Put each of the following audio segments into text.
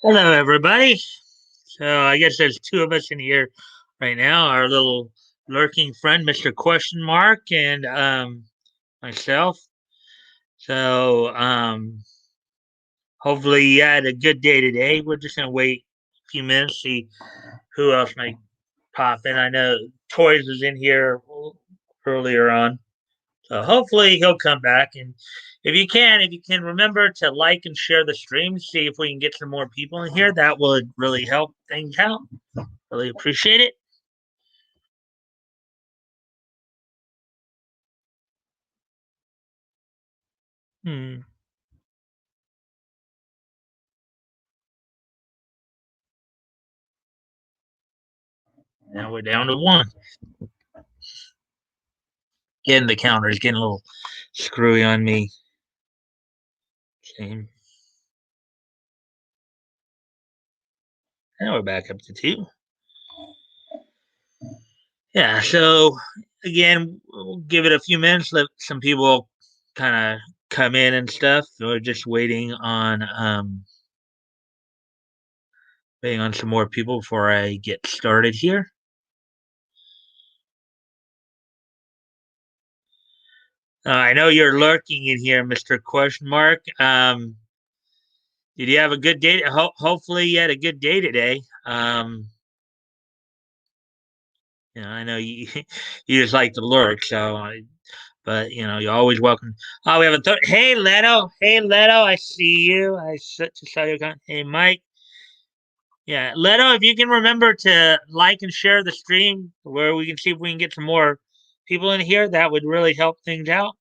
Hello, everybody. So I guess there's two of us in here right now. Our little lurking friend, Mr. Question Mark, and myself. So hopefully you had a good day today. We're just gonna wait a few minutes, see who else might pop in. I know Toys was in here earlier on, so hopefully he'll come back. And if you can remember to like and share the stream, see if we can get some more people in here. That would really help things out. Really appreciate it. Hmm. Now we're down to one. Getting the counter is getting a little screwy on me. Okay. Now we're back up to two. Yeah. So again, we'll give it a few minutes. Let some people kind of come in and stuff. We're just waiting on some more people before I get started here. I know you're lurking in here, Mister Question Mark. Did you have a good day? Hopefully, you had a good day today. I know you you just like to lurk, but you're always welcome. Oh, we have a third. Hey, Leto. Hey, Leto. I see you. Just saw your comment. Hey, Mike. Yeah, Leto. If you can remember to like and share the stream, where we can see if we can get some more people in here, that would really help things out.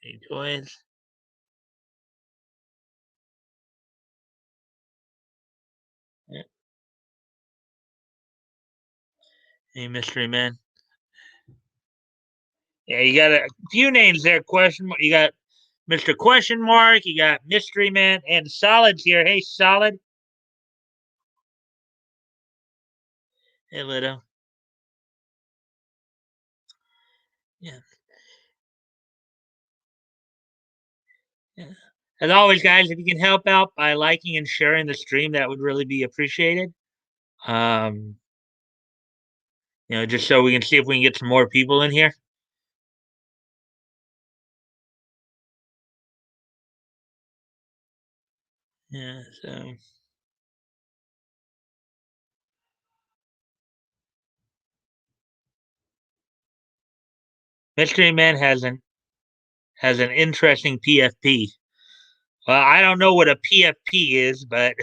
Hey, Toys. Yeah. Hey, Mystery Man. Yeah, you got a few names there. Question mark. You got Mr. Question Mark. You got Mystery Man and Solid's here. Hey, Solid. Hey, Leto. Yeah. Yeah. As always, guys, if you can help out by liking and sharing the stream, that would really be appreciated. Um, just so we can see if we can get some more people in here. Yeah, so Mystery Man has an interesting PFP. Well, I don't know what a PFP is, but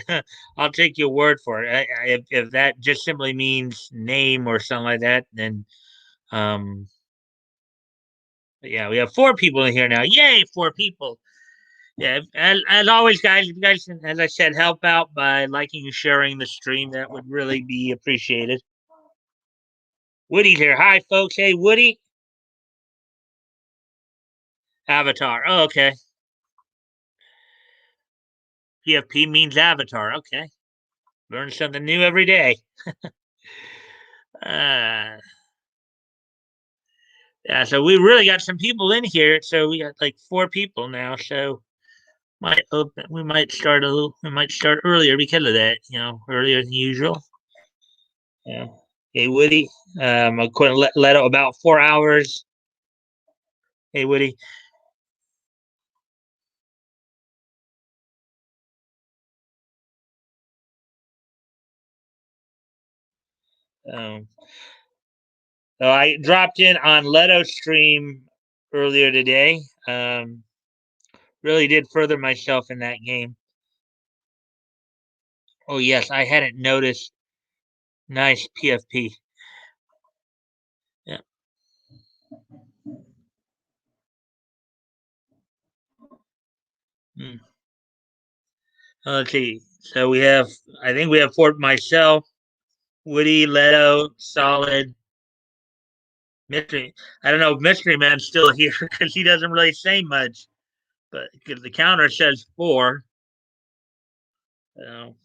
I'll take your word for it. If that just simply means name or something like that, then um, yeah, we have four people in here now. Yay, four people! Yeah, as always, guys, if you guys, as I said, help out by liking and sharing the stream, that would really be appreciated. Woody's here. Hi, folks. Hey, Woody. Avatar. Oh, okay. PFP means avatar. Okay. Learn something new every day. Uh, yeah, so we really got some people in here. So we got like four people now. So we might start we might start earlier because of that, earlier than usual. Yeah. Hey, Woody. I couldn't let out about 4 hours. Hey, Woody. Um, so I dropped in on Leto's stream earlier today. Really did further myself in that game. Oh yes, I hadn't noticed. Nice PFP. Yeah. Hmm. Let's see. So I think we have four. Myself, Woody, Leto, Solid, Mystery. I don't know if Mystery Man's still here because he doesn't really say much, but because the counter says four. So,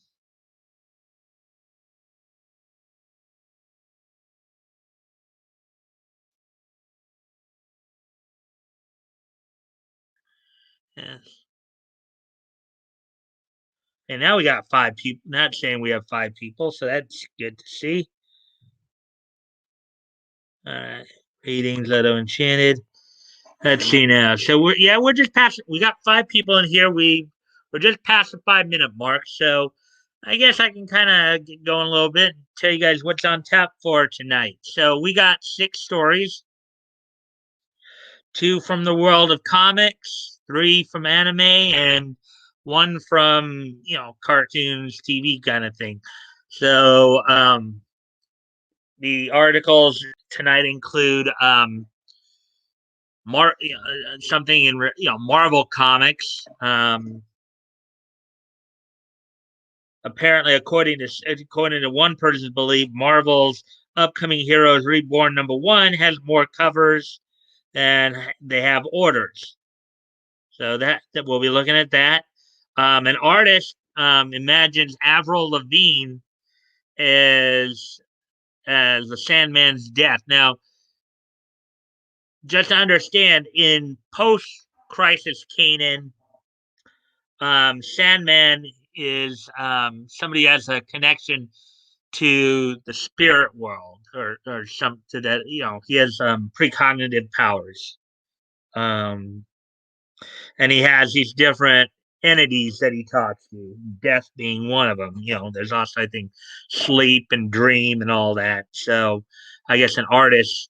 yes. And now we got 5 people. Not saying we have 5 people, so that's good to see. All right. Ratings, Leto Enchanted. Let's see now. So we're just past. We got 5 people in here. We're just past the 5 minute mark. So I guess I can kind of get going a little bit and tell you guys what's on tap for tonight. So we got 6 stories, 2 from the world of comics, 3 from anime, and 1 from cartoons, TV kind of thing. So the articles tonight include something in Marvel Comics. Apparently, according to one person's belief, Marvel's upcoming Heroes Reborn #1 has more covers than they have orders. So that we'll be looking at that. An artist imagines Avril Lavigne as the Sandman's death. Now, just to understand, in post-Crisis Canaan, Sandman is somebody has a connection to the spirit world or some to that. He has precognitive powers. And he has these different entities that he talks to, death being one of them. There's also, I think, sleep and dream and all that. So I guess an artist,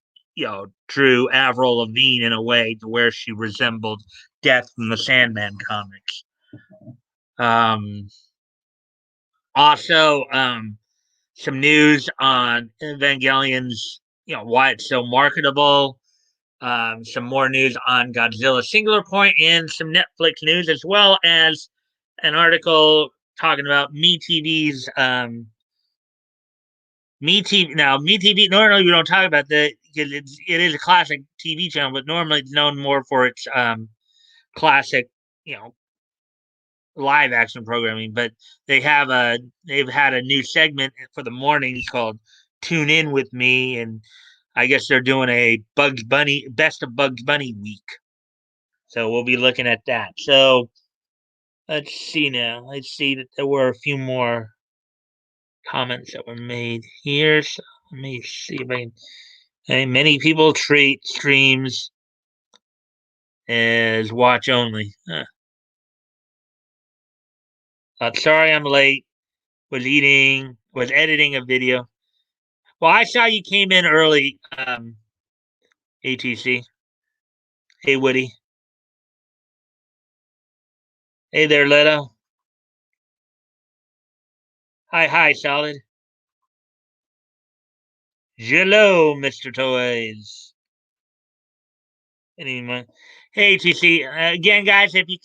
drew Avril Lavigne in a way to where she resembled death from the Sandman comics. Also, some news on Evangelion's, why it's so marketable. Some more news on Godzilla Singular Point, and some Netflix news, as well as an article talking about MeTV's MeTV. Now, MeTV, normally we don't talk about that because it is a classic TV channel, but normally it's known more for its classic, live action programming. But they've had a new segment for the mornings called Tune In With Me, and I guess they're doing a Bugs Bunny Best of Bugs Bunny week. So we'll be looking at that. So let's see now. Let's see that there were a few more comments that were made here. So let me see if I can. Many people treat streams as watch only. Sorry I'm late. Was editing a video. Well, I saw you came in early, ATC. Hey, Woody. Hey there, Leto. Hi, Solid. Hello, Mr. Toys. Anyway, hey, TC. Again, guys, if you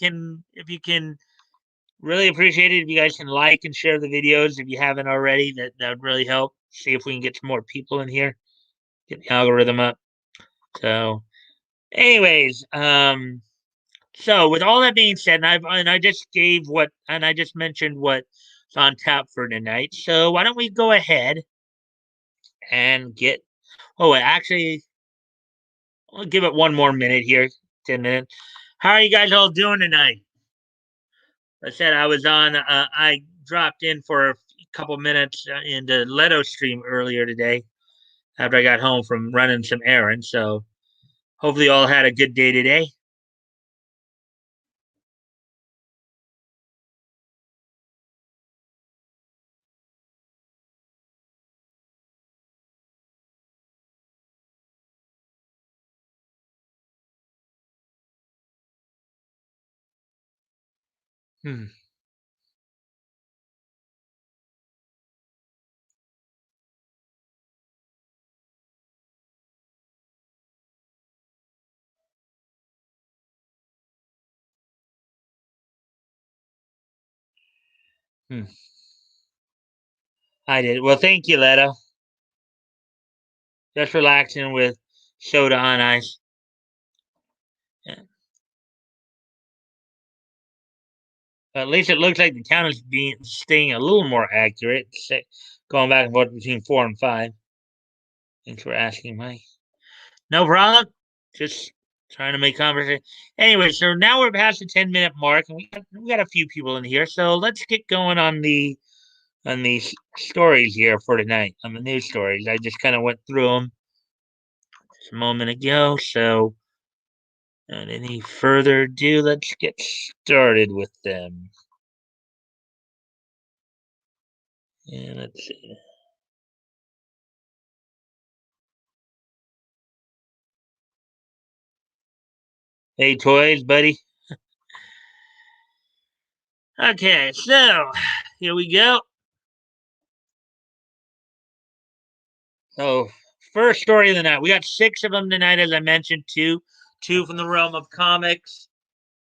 can, really appreciate it if you guys can like and share the videos if you haven't already. That would really help. See if we can get some more people in here, get the algorithm up. So, anyways, so with all that being said, I just mentioned what's on tap for tonight. So why don't we go ahead and get? Oh, wait, actually, I'll give it one more minute here. 10 minutes. How are you guys all doing tonight? I said I was on. I dropped in for a couple minutes into Leto stream earlier today after I got home from running some errands. So hopefully, you all had a good day today. Hmm. Hmm. I did. Well, thank you, Leto. Just relaxing with soda on ice. Yeah. At least it looks like the count is staying a little more accurate, going back and forth between 4 and 5. Thanks for asking, Mike. No problem. Just Trying to make conversation. Anyway, so now we're past the 10-minute mark, and we got a few people in here. So let's get going on these stories here for tonight. On the news stories, I just kind of went through them just a moment ago. So, without any further ado, let's get started with them. And let's see. Hey, toys, buddy. Okay, so here we go. So, first story of the night. We got six of them tonight, as I mentioned. Two from the realm of comics,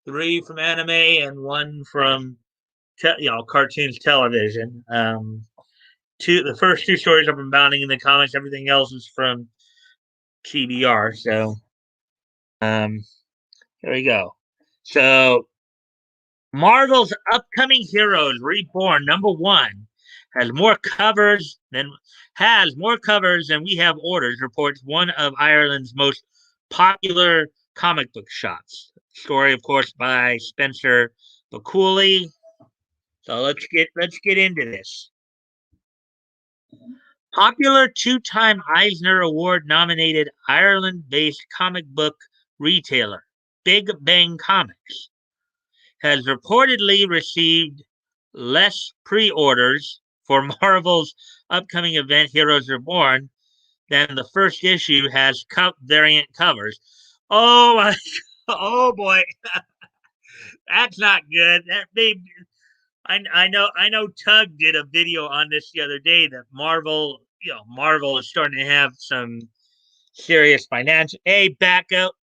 three from anime, and one from cartoons television. The first two stories are from Bounding in the comics. Everything else is from TBR. So, um, here we go. So, Marvel's upcoming Heroes Reborn #1 has more covers than we have orders. Reports one of Ireland's most popular comic book shops. Story, of course, by Spencer McCooley. So let's get into this. Popular two-time Eisner Award nominated Ireland-based comic book retailer Big Bang Comics has reportedly received less pre-orders for Marvel's upcoming event Heroes Reborn than the first issue has variant covers. Oh my, oh boy, that's not good. That made I know Tug did a video on this the other day that Marvel is starting to have some serious financial. Hey, back up.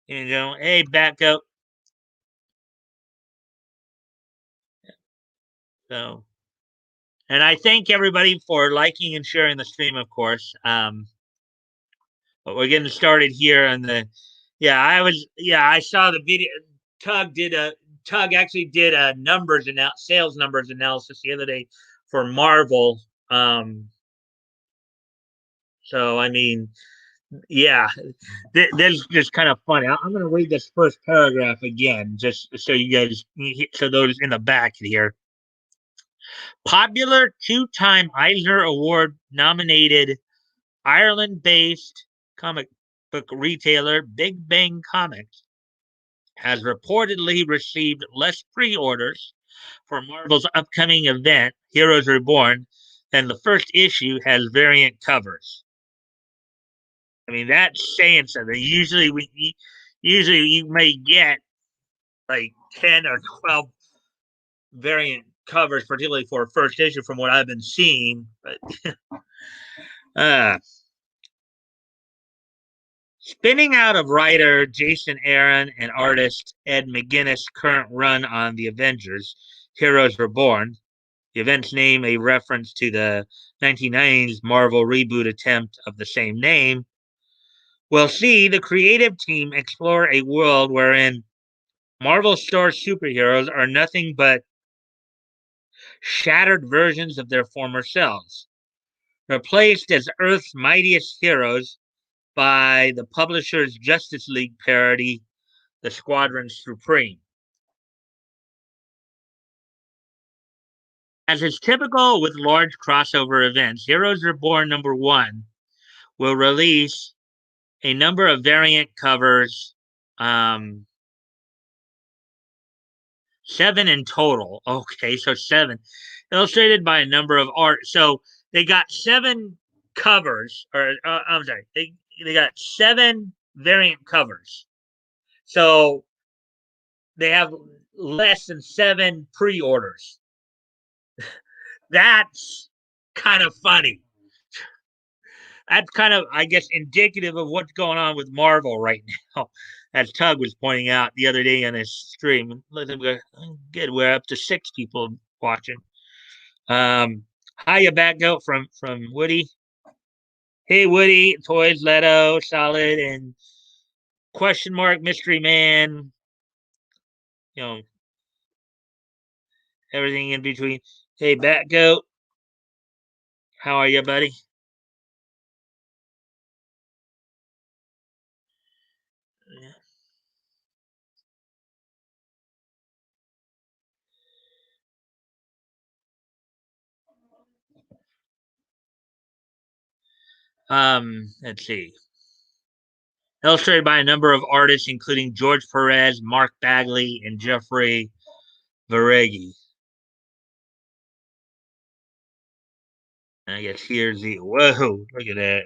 Hey, back up. So, and I thank everybody for liking and sharing the stream, of course. But we're getting started here on the. I saw the video. Tug did a Tug actually did a sales numbers analysis the other day for Marvel. So I mean, yeah, this is just kind of funny. I'm going to read this first paragraph again, just so you guys, so those in the back here. Popular two-time Eisner Award nominated Ireland-based comic book retailer Big Bang Comics has reportedly received less pre-orders for Marvel's upcoming event, Heroes Reborn, than the first issue has variant covers. I mean, that's saying something. Usually you may get like 10 or 12 variant covers, particularly for a first issue, from what I've been seeing. But spinning out of writer Jason Aaron and artist Ed McGuinness' current run on the Avengers, Heroes Reborn, the event's name a reference to the 1990s Marvel reboot attempt of the same name, will see the creative team explore a world wherein Marvel Store superheroes are nothing but shattered versions of their former selves, replaced as Earth's mightiest heroes by the publisher's Justice League parody, The Squadron Supreme. As is typical with large crossover events, Heroes Reborn #1 will release a number of variant covers, 7 in total. Okay, so 7. Illustrated by a number of art. So they got 7 covers, or I'm sorry, they got 7 variant covers. So they have less than 7 pre-orders. That's kind of funny. That's kind of, I guess, indicative of what's going on with Marvel right now, as Tug was pointing out the other day on his stream. Good, we're up to 6 people watching. Hiya, back out from Woody. Hey, Woody, Toys, Leto, Solid, and question mark Mystery Man. You know, everything in between. Hey, Batgoat, how are you, buddy? Let's see. Illustrated by a number of artists, including George Perez, Mark Bagley, and Jeffrey Varegi. And I guess here's the whoa, look at that.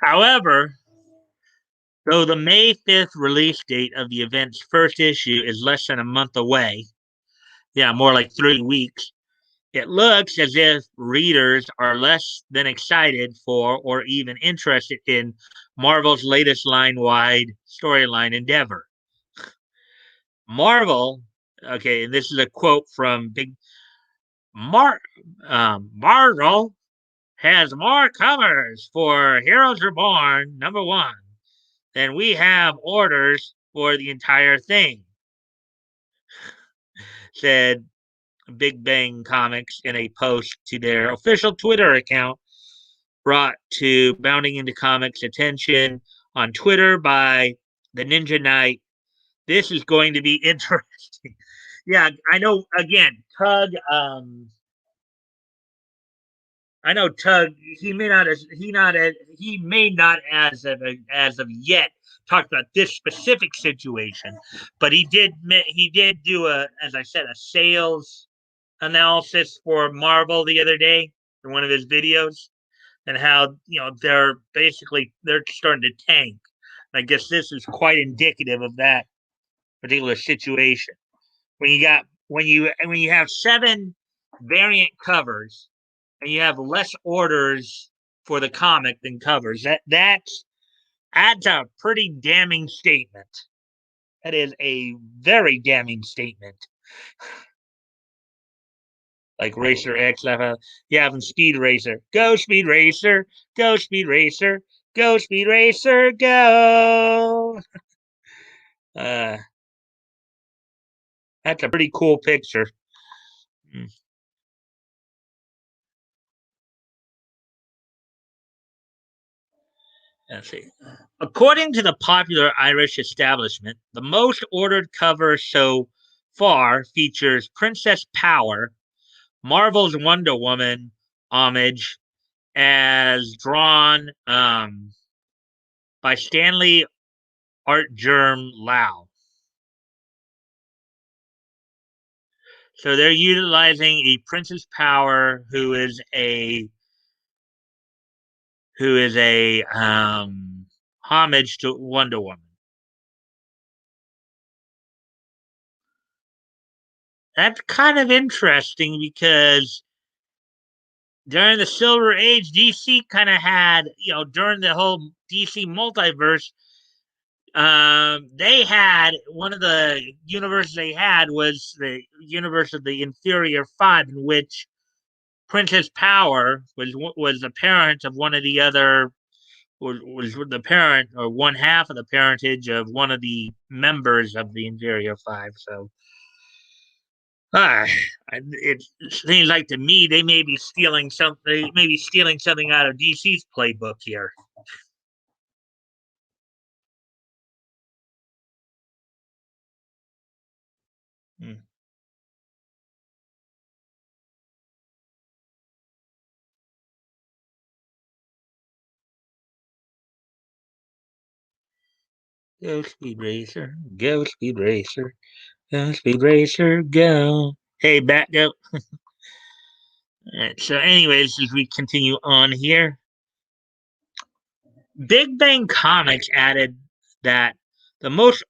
However, though the May 5th release date of the event's first issue is less than a month away, yeah, more like 3 weeks, it looks as if readers are less than excited for or even interested in Marvel's latest line wide storyline endeavor. Marvel, okay, and this is a quote from Big Mar Marvel has more covers for Heroes Reborn #1 than we have orders for the entire thing, said Big Bang Comics in a post to their official Twitter account, brought to Bounding into Comics attention on Twitter by the Ninja Knight. This is going to be interesting. Yeah, I know. Again, Tug. I know Tug. He may not. He may not as of yet talk about this specific situation, but he did. He did do a, as I said, a sales analysis for Marvel the other day in one of his videos, and how they're starting to tank. I guess this is quite indicative of that particular situation. When you have 7 variant covers and you have less orders for the comic than covers, that's a pretty damning statement. That is a very damning statement. Like Racer X, you have Speed Racer. Go Speed Racer, go Speed Racer, go Speed Racer, go. Uh, that's a pretty cool picture. Hmm. Let's see. According to the popular Irish establishment, the most ordered cover so far features Princess Power, Marvel's Wonder Woman homage, as drawn by Stanley Artgerm Lau. So they're utilizing a Princess Power who is a homage to Wonder Woman. That's kind of interesting because during the Silver Age, DC kind of had, during the whole DC multiverse, they had one of the universes they had was the universe of the Inferior Five, in which Princess Power was the parent of one of the other was the parent or one half of the parentage of one of the members of the Inferior Five. So it seems like to me they may be stealing something. They may be stealing something out of DC's playbook here. Hmm. Go Speed Racer, go Speed Racer, go Speed Racer, go. Hey, back up. Right, so, anyways, as we continue on here, Big Bang Comics added that the most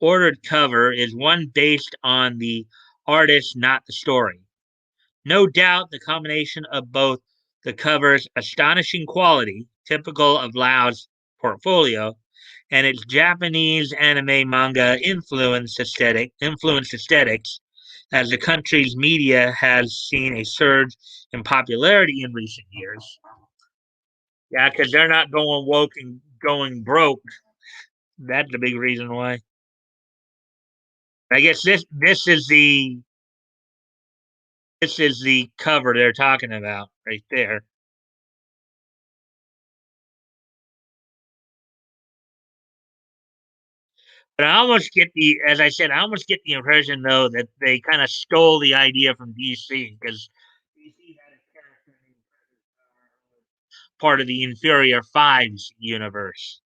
ordered cover is one based on the artist, not the story. No doubt the combination of both the cover's astonishing quality, typical of Lau's portfolio, and its Japanese anime manga influenced aesthetics, as the country's media has seen a surge in popularity in recent years. Yeah, because they're not going woke and going broke. That's the big reason why. I guess this is the cover they're talking about right there. But I almost get the, as I said, I almost get the impression though that they kind of stole the idea from DC because DC had a character named part of the Inferior Fives universe.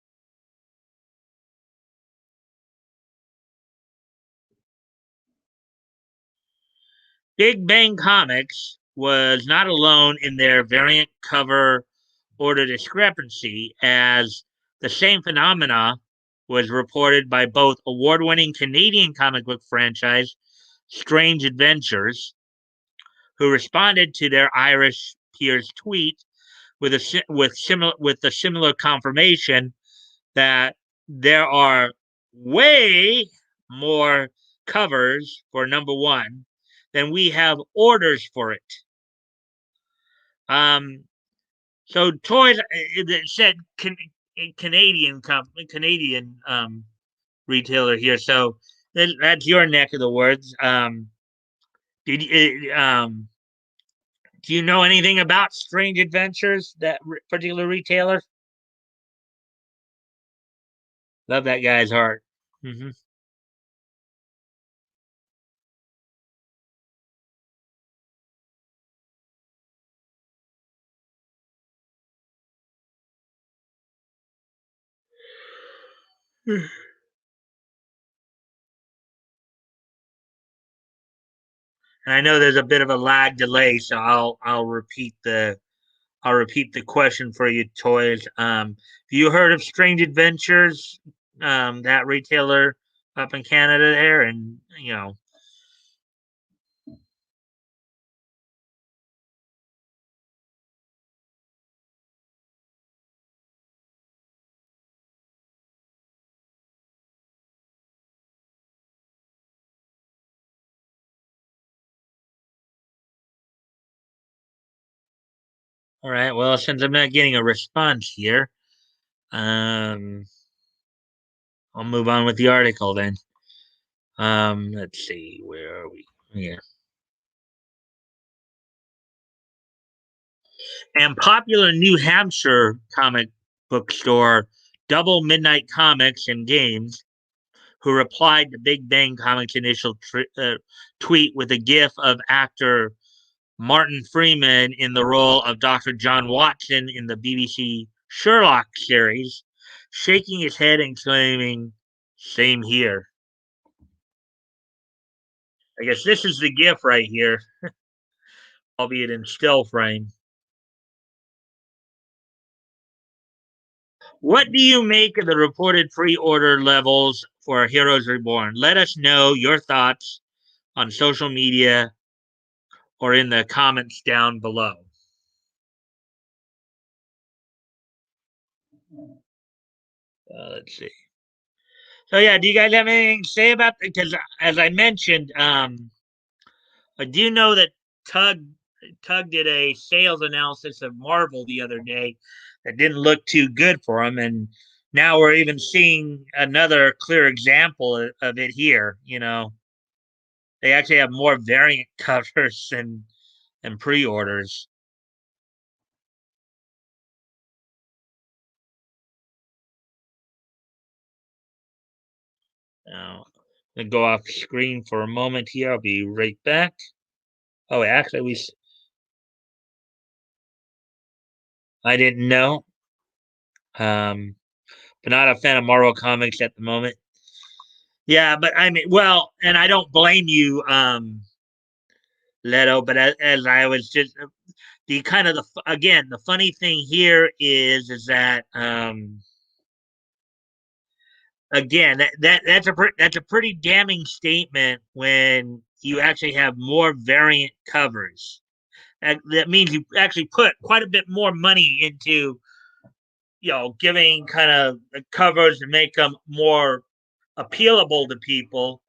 Big Bang Comics was not alone in their variant cover order discrepancy, as the same phenomena was reported by both award winning Canadian comic book franchise Strange Adventures, who responded to their Irish peers' tweet with the similar confirmation that there are way more covers for number one than we have orders for it. Um, so toys it said Canadian retailer here. So that's your neck of the woods. Did do you know anything about Strange Adventures? That particular retailer. Love that guy's heart. Hmm. And I know there's a bit of a lag delay, so I'll repeat the question for you, toys. Have you heard of Strange Adventures? That retailer up in Canada there, and all right. Well, since I'm not getting a response here, um, I'll move on with the article then. Let's see, where are we? Yeah. And popular New Hampshire comic book store, Double Midnight Comics and Games, who replied to Big Bang Comics' initial tweet with a gif of actor Martin Freeman in the role of Dr. John Watson in the BBC Sherlock series, shaking his head and claiming, "Same here." I guess this is the gif right here, albeit in still frame. What do you make of the reported pre order levels for Heroes Reborn? Let us know your thoughts on social media or in the comments down below. Let's see. So yeah, do you guys have anything to say about it? Because as I mentioned, I do know that Tug Tug did a sales analysis of Marvel the other day that didn't look too good for him, and now we're even seeing another clear example of it here. They actually have more variant covers and pre-orders. Now, I'm gonna go off screen for a moment here. I'll be right back. Oh, actually, I didn't know. Um, but not a fan of Marvel comics at the moment. Yeah, but I mean, well, and I don't blame you, Leto. But as I was just the kind of again, the funny thing here is that again that's a pretty damning statement when you actually have more variant covers. That means you actually put quite a bit more money into giving kind of the covers to make them more appealable to people,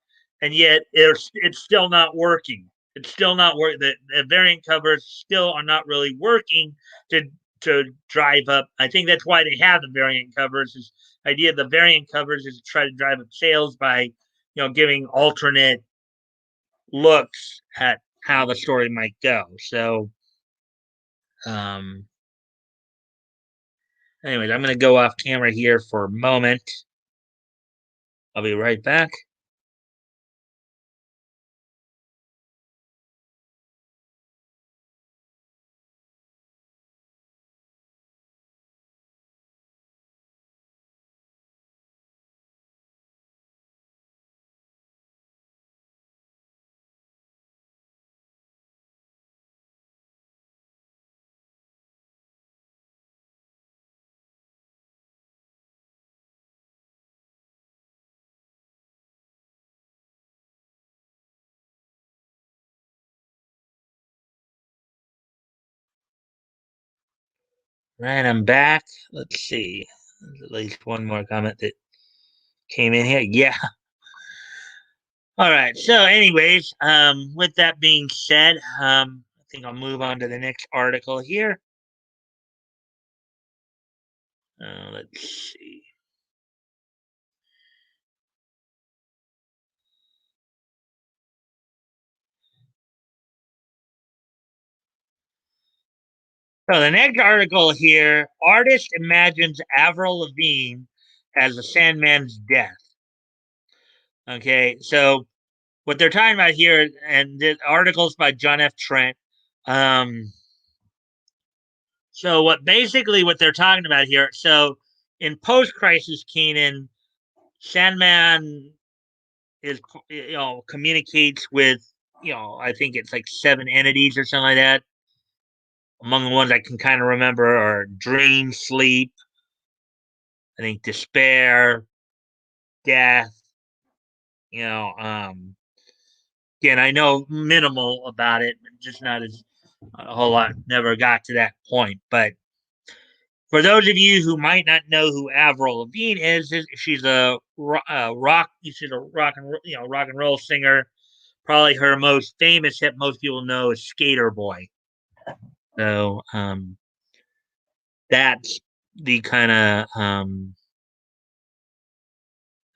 and yet it's still not working. It's still not working. The variant covers still are not really working to drive up. I think that's why they have the variant covers. Is idea of the variant covers is to try to drive up sales by giving alternate looks at how the story might go. So, um, anyways, I'm going to go off camera here for a moment. I'll be right back. Right, I'm back. Let's see. There's at least one more comment that came in here. Yeah. All right. So, anyways, with that being said, I think I'll move on to the next article here. Let's see. So the next article here: artist imagines Avril Lavigne as the Sandman's death. Okay, so what they're talking about here, and the articles by John F. Trent. Um, so what they're talking about here? So in post-crisis Canaan, Sandman is communicates with I think it's like seven entities or something like that. Among the ones I can kind of remember are dream, sleep, I think despair, death. You know, again, I know minimal about it, just not as a whole lot. Never got to that point, but for those of you who might not know who Avril Lavigne is she's a rock. She's a rock and roll singer. Probably her most famous hit most people know is Skater Boy. So that's the kind of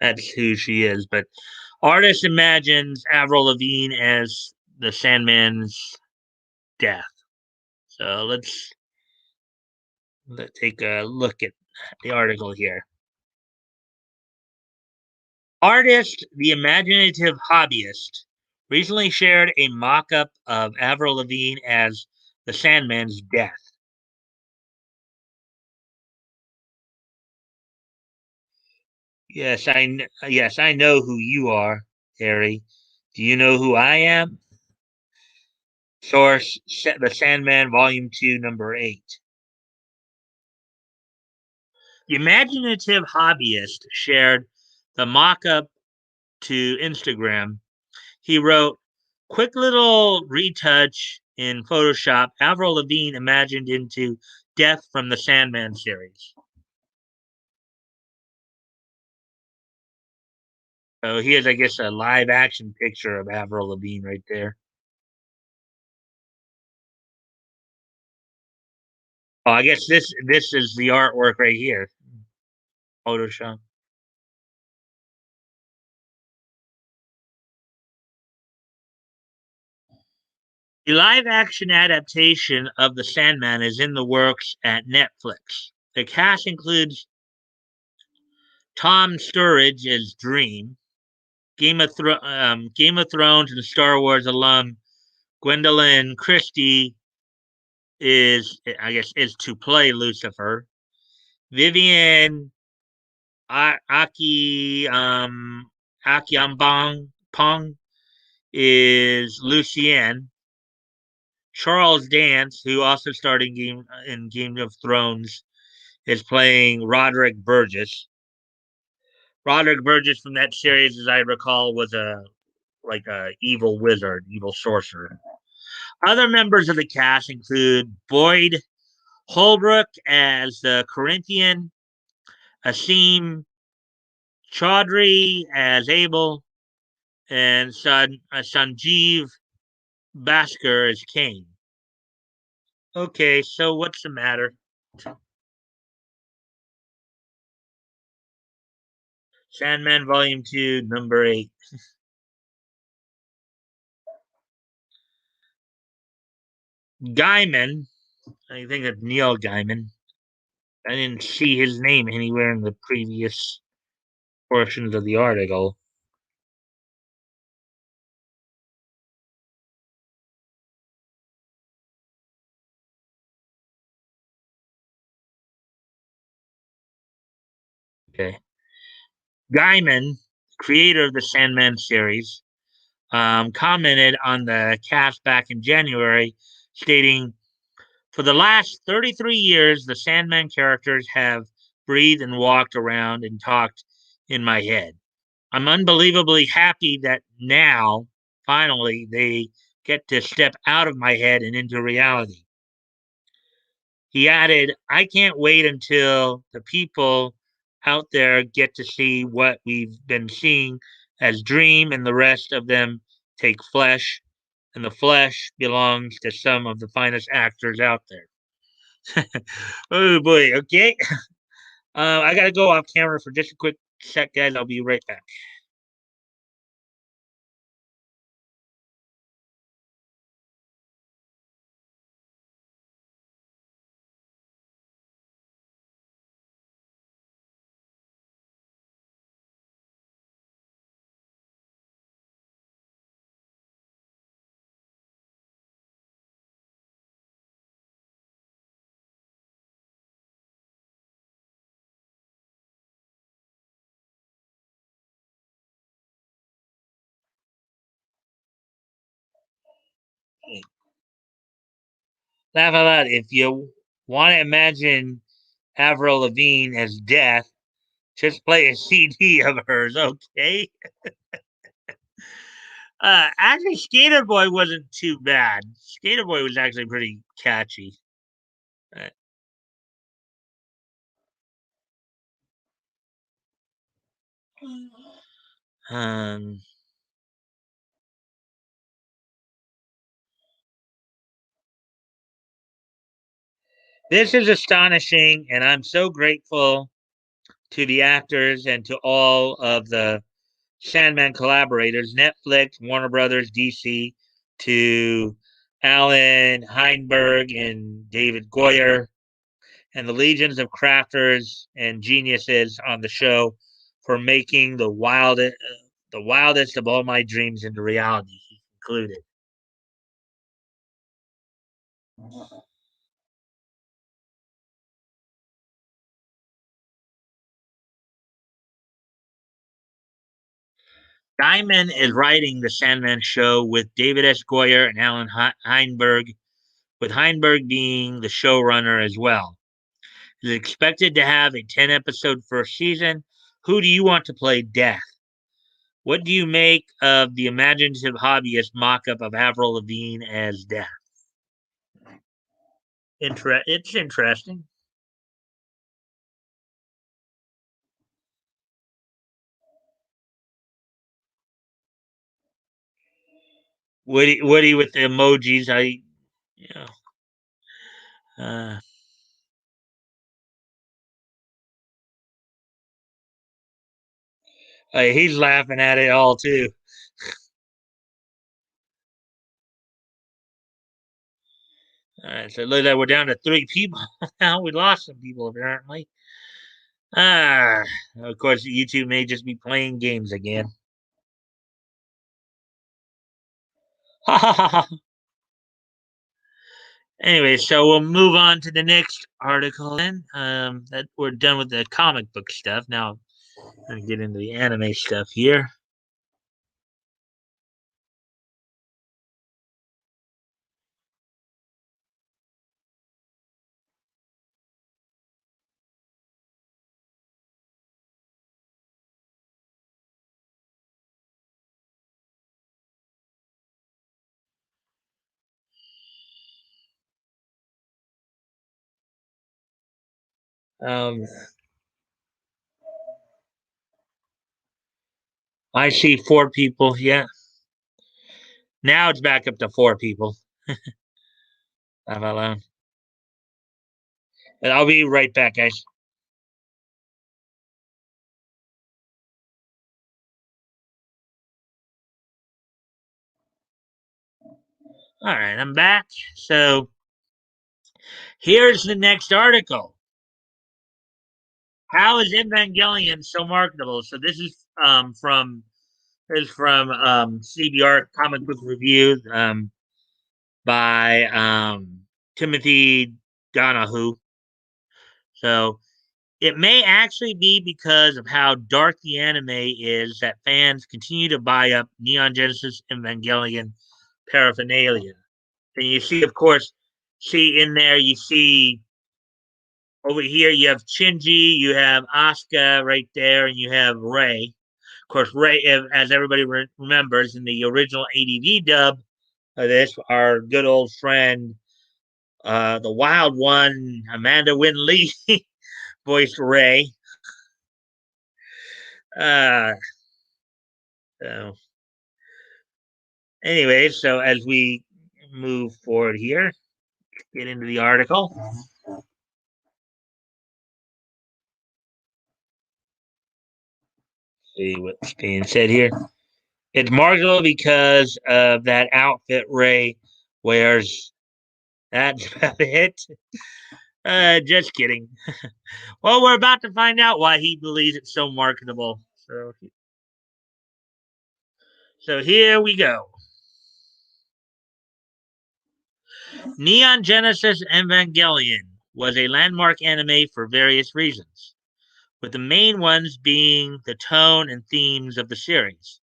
that's who she is. But artist imagines Avril Lavigne as the Sandman's death. So let's take a look at the article here. Artist, the imaginative hobbyist, recently shared a mock-up of Avril Lavigne as the Sandman's death. Yes, I know who you are, Harry. Do you know who I am? Source: The Sandman, Volume 2, Number 8. The imaginative hobbyist shared the mock up to Instagram. He wrote, quick little retouch in Photoshop, Avril Lavigne imagined into Death from the Sandman series. So here's, I guess, a live action picture of Avril Lavigne right there. Oh, I guess this is the artwork right here. Photoshop. The live action adaptation of The Sandman is in the works at Netflix. The cast includes Tom Sturridge as Dream, Game of Thrones and Star Wars alum Gwendolyn Christie is to play Lucifer. Vivian Aki Akiambong Pong is Lucien. Charles Dance, who also starred in Game of Thrones, is playing Roderick Burgess. Roderick Burgess from that series, as I recall, was a evil wizard, evil sorcerer. Other members of the cast include Boyd Holbrook as the Corinthian, Asim Chaudhry as Abel, and Sanjeev Bhaskar as Cain. Okay, so what's the matter? Sandman Volume 2, Number 8. Gaiman, I think it's Neil Gaiman. I didn't see his name anywhere in the previous. portions of the article. Okay. Gaiman, creator of the Sandman series, commented on the cast back in January, stating, "For the last 33 years, the Sandman characters have breathed and walked around and talked in my head. I'm unbelievably happy that now, finally, they get to step out of my head and into reality." He added, "I can't wait until the people out there get to see what we've been seeing as Dream and the rest of them take flesh, and the flesh belongs to some of the finest actors out there." Oh boy, okay. I got to go off camera for just a quick sec, guys. I'll be right back. Laugh out loud. If you want to imagine Avril Lavigne as death, just play a CD of hers, okay? Actually, Skater Boy wasn't too bad. Skater Boy was actually pretty catchy. Uh, Um, this is astonishing, and I'm so grateful to the actors and to all of the Sandman collaborators, Netflix, Warner Brothers, DC, to Alan Heinberg and David Goyer, and the legions of crafters and geniuses on the show for making the wildest of all my dreams into reality. He concluded. Diamond is writing the Sandman show with David S. Goyer and Alan Heinberg, with Heinberg being the showrunner as well. It's expected to have a 10 episode first season. Who do you want to play Death? What do you make of the imaginative hobbyist mock up of Avril Lavigne as Death? It's interesting. Woody with the emojis. You know, uh, he's laughing at it all too. All right, so look, that we're down to three people now. We lost some people apparently. Ah, of course, you two may just be playing games again. Anyway, so we'll move on to the next article then. That we're done with the comic book stuff. Now I'm gonna get into the anime stuff here. Um, I see four people. Yeah, now it's back up to four people. I'm alone. And I'll be right back, guys. All right, I'm back. So here's the next article. How is Evangelion so marketable? So this is from CBR Comic Book Review by Timothy Donahue. So it may actually be because of how dark the anime is that fans continue to buy up Neon Genesis Evangelion paraphernalia. And you see, of course, see in there, you see over here, you have Shinji, you have Asuka right there, and you have Rei. Of course, Rei, as everybody remembers, in the original ADV dub of this, our good old friend, the Wild One, Amanda Wynn Lee, voiced Rei. Uh, so, anyway, so as we move forward here, get into the article. See what's being said here. It's marginal because of that outfit Rei wears. That's about it. Just kidding. Well, we're about to find out why he believes it's so marketable. So here we go. Neon Genesis Evangelion was a landmark anime for various reasons, with the main ones being the tone and themes of the series.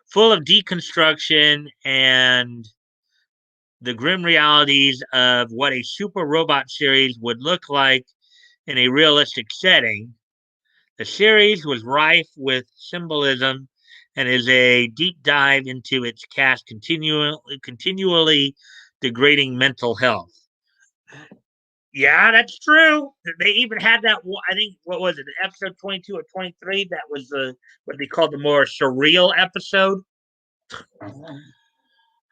Full of deconstruction and the grim realities of what a super robot series would look like in a realistic setting, the series was rife with symbolism and is a deep dive into its cast continually degrading mental health. Yeah, that's true. They even had that. I think what was it, episode 22 or 23? That was the what they called the more surreal episode.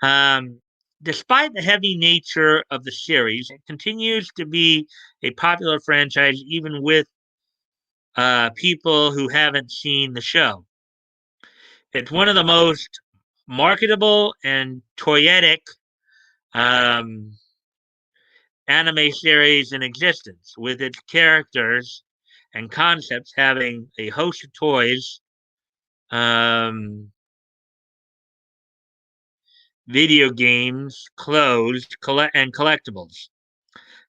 Um, Despite the heavy nature of the series, it continues to be a popular franchise, even with people who haven't seen the show. It's one of the most marketable and toyetic um, anime series in existence, with its characters and concepts having a host of toys, um, video games, clothes, and collectibles.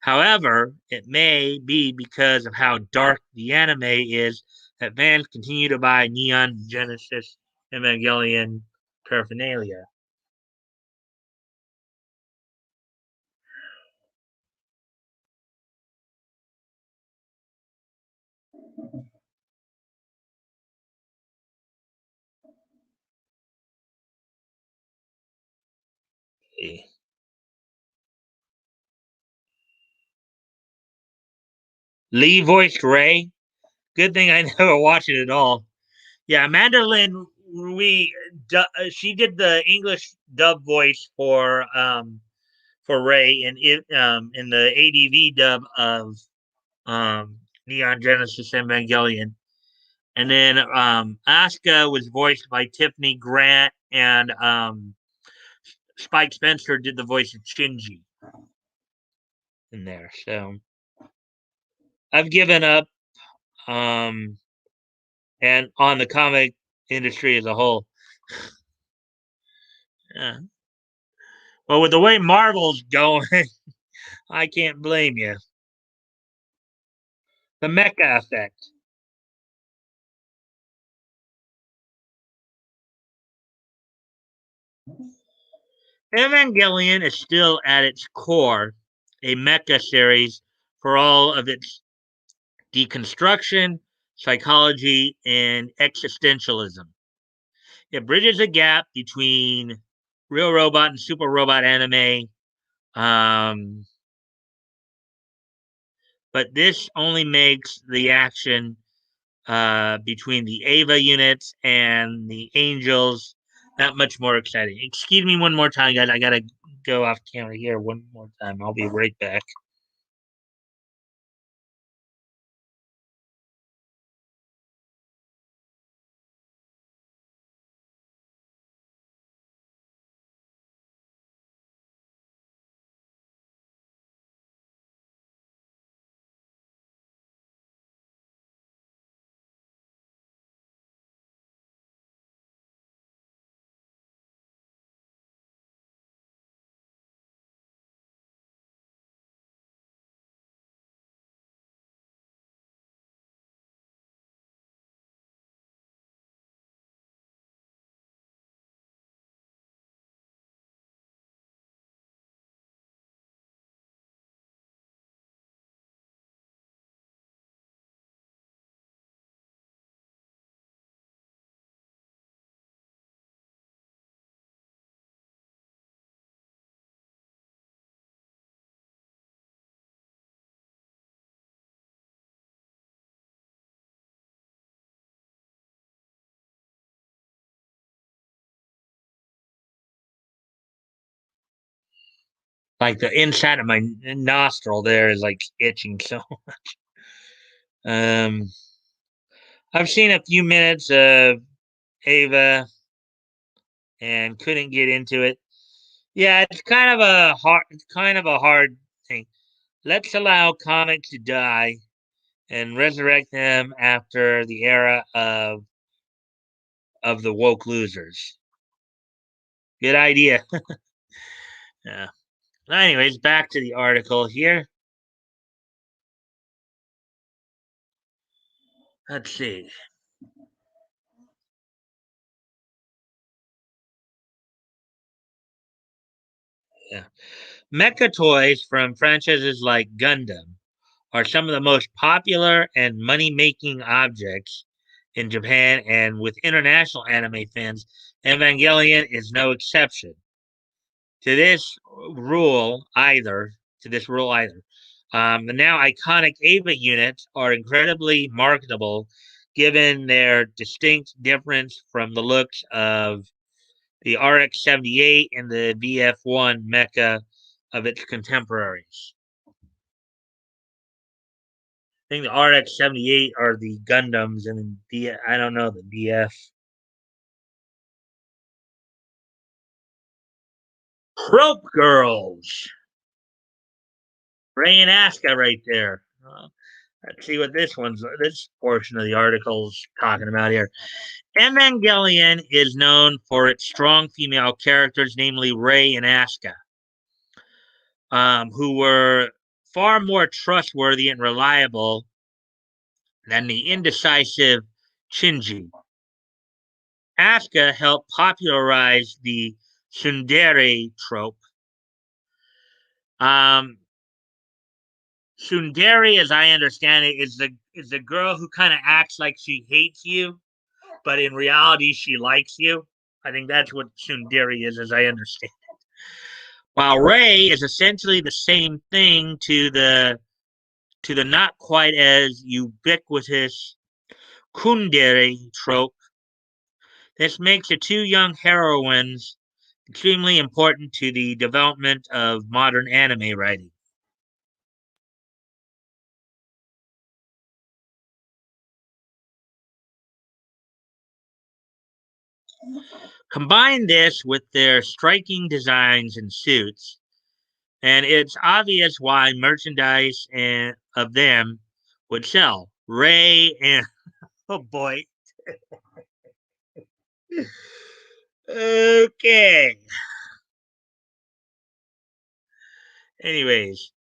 However, it may be because of how dark the anime is that fans continue to buy Neon Genesis Evangelion paraphernalia. Lee voiced Ray. Good thing I never watched it at all. Yeah, Amanda Lynn, she did the English dub voice for Ray in the ADV dub of Neon Genesis Evangelion. And then Asuka was voiced by Tiffany Grant, and Spike Spencer did the voice of Shinji in there. So I've given up, um, and on the comic industry as a whole. Yeah. Well, with the way Marvel's going, I can't blame you. The mecha effect. Evangelion is still at its core a mecha series for all of its deconstruction, psychology, and existentialism. It bridges a gap between real robot and super robot anime, um, but this only makes the action between the Ava units and the Angels that much more exciting. Excuse me one more time, guys. I gotta go off camera here one more time. I'll be right back. Like the inside of my nostril there is like itching so. Um, I've seen a few minutes of Ava and couldn't get into it. Yeah, it's kind of a hard thing. Let's allow comics to die and resurrect them after the era of the woke losers. Good idea. Yeah. Anyways, back to the article here. Let's see. Yeah. Mecha toys from franchises like Gundam are some of the most popular and money making objects in Japan, and with international anime fans, Evangelion is no exception to this rule either. To this rule either. The now iconic Ava units are incredibly marketable given their distinct difference from the looks of the RX-78 and the VF-1 mecha of its contemporaries. I think the RX-78 are the Gundams, and I don't know the BF. Rope Girls, Ray and Asuka, right there. Let's see what this portion of the article's talking about here. Evangelion is known for its strong female characters, namely Ray and Asuka, who were far more trustworthy and reliable than the indecisive Shinji. Asuka helped popularize the tsundere trope. Um, Tsundere, as I understand it, is the girl who kind of acts like she hates you, but in reality she likes you. I think that's what tsundere is, as I understand. While Ray is essentially the same thing to the not quite as ubiquitous kundere trope. This makes the two young heroines extremely important to the development of modern anime writing. Combine this with their striking designs and suits, and it's obvious why merchandise of them would sell. Ray and oh boy. Okay. Anyways,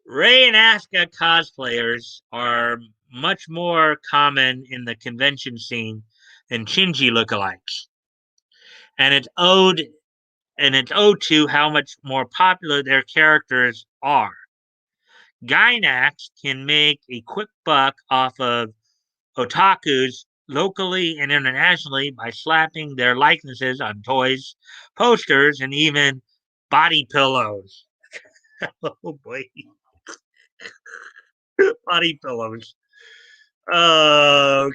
Ray and Asuka cosplayers are much more common in the convention scene than Shinji lookalikes, and it's owed to how much more popular their characters are. Gainax can make a quick buck off of otakus locally and internationally by slapping their likenesses on toys, posters, and even body pillows. Oh boy, body pillows. Okay.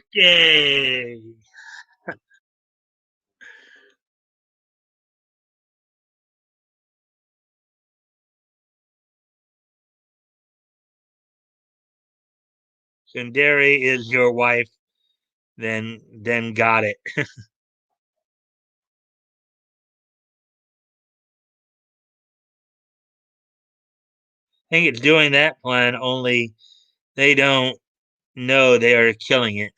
Sundari is your wife, then got it. I think it's doing that plan, only they don't know they are killing it.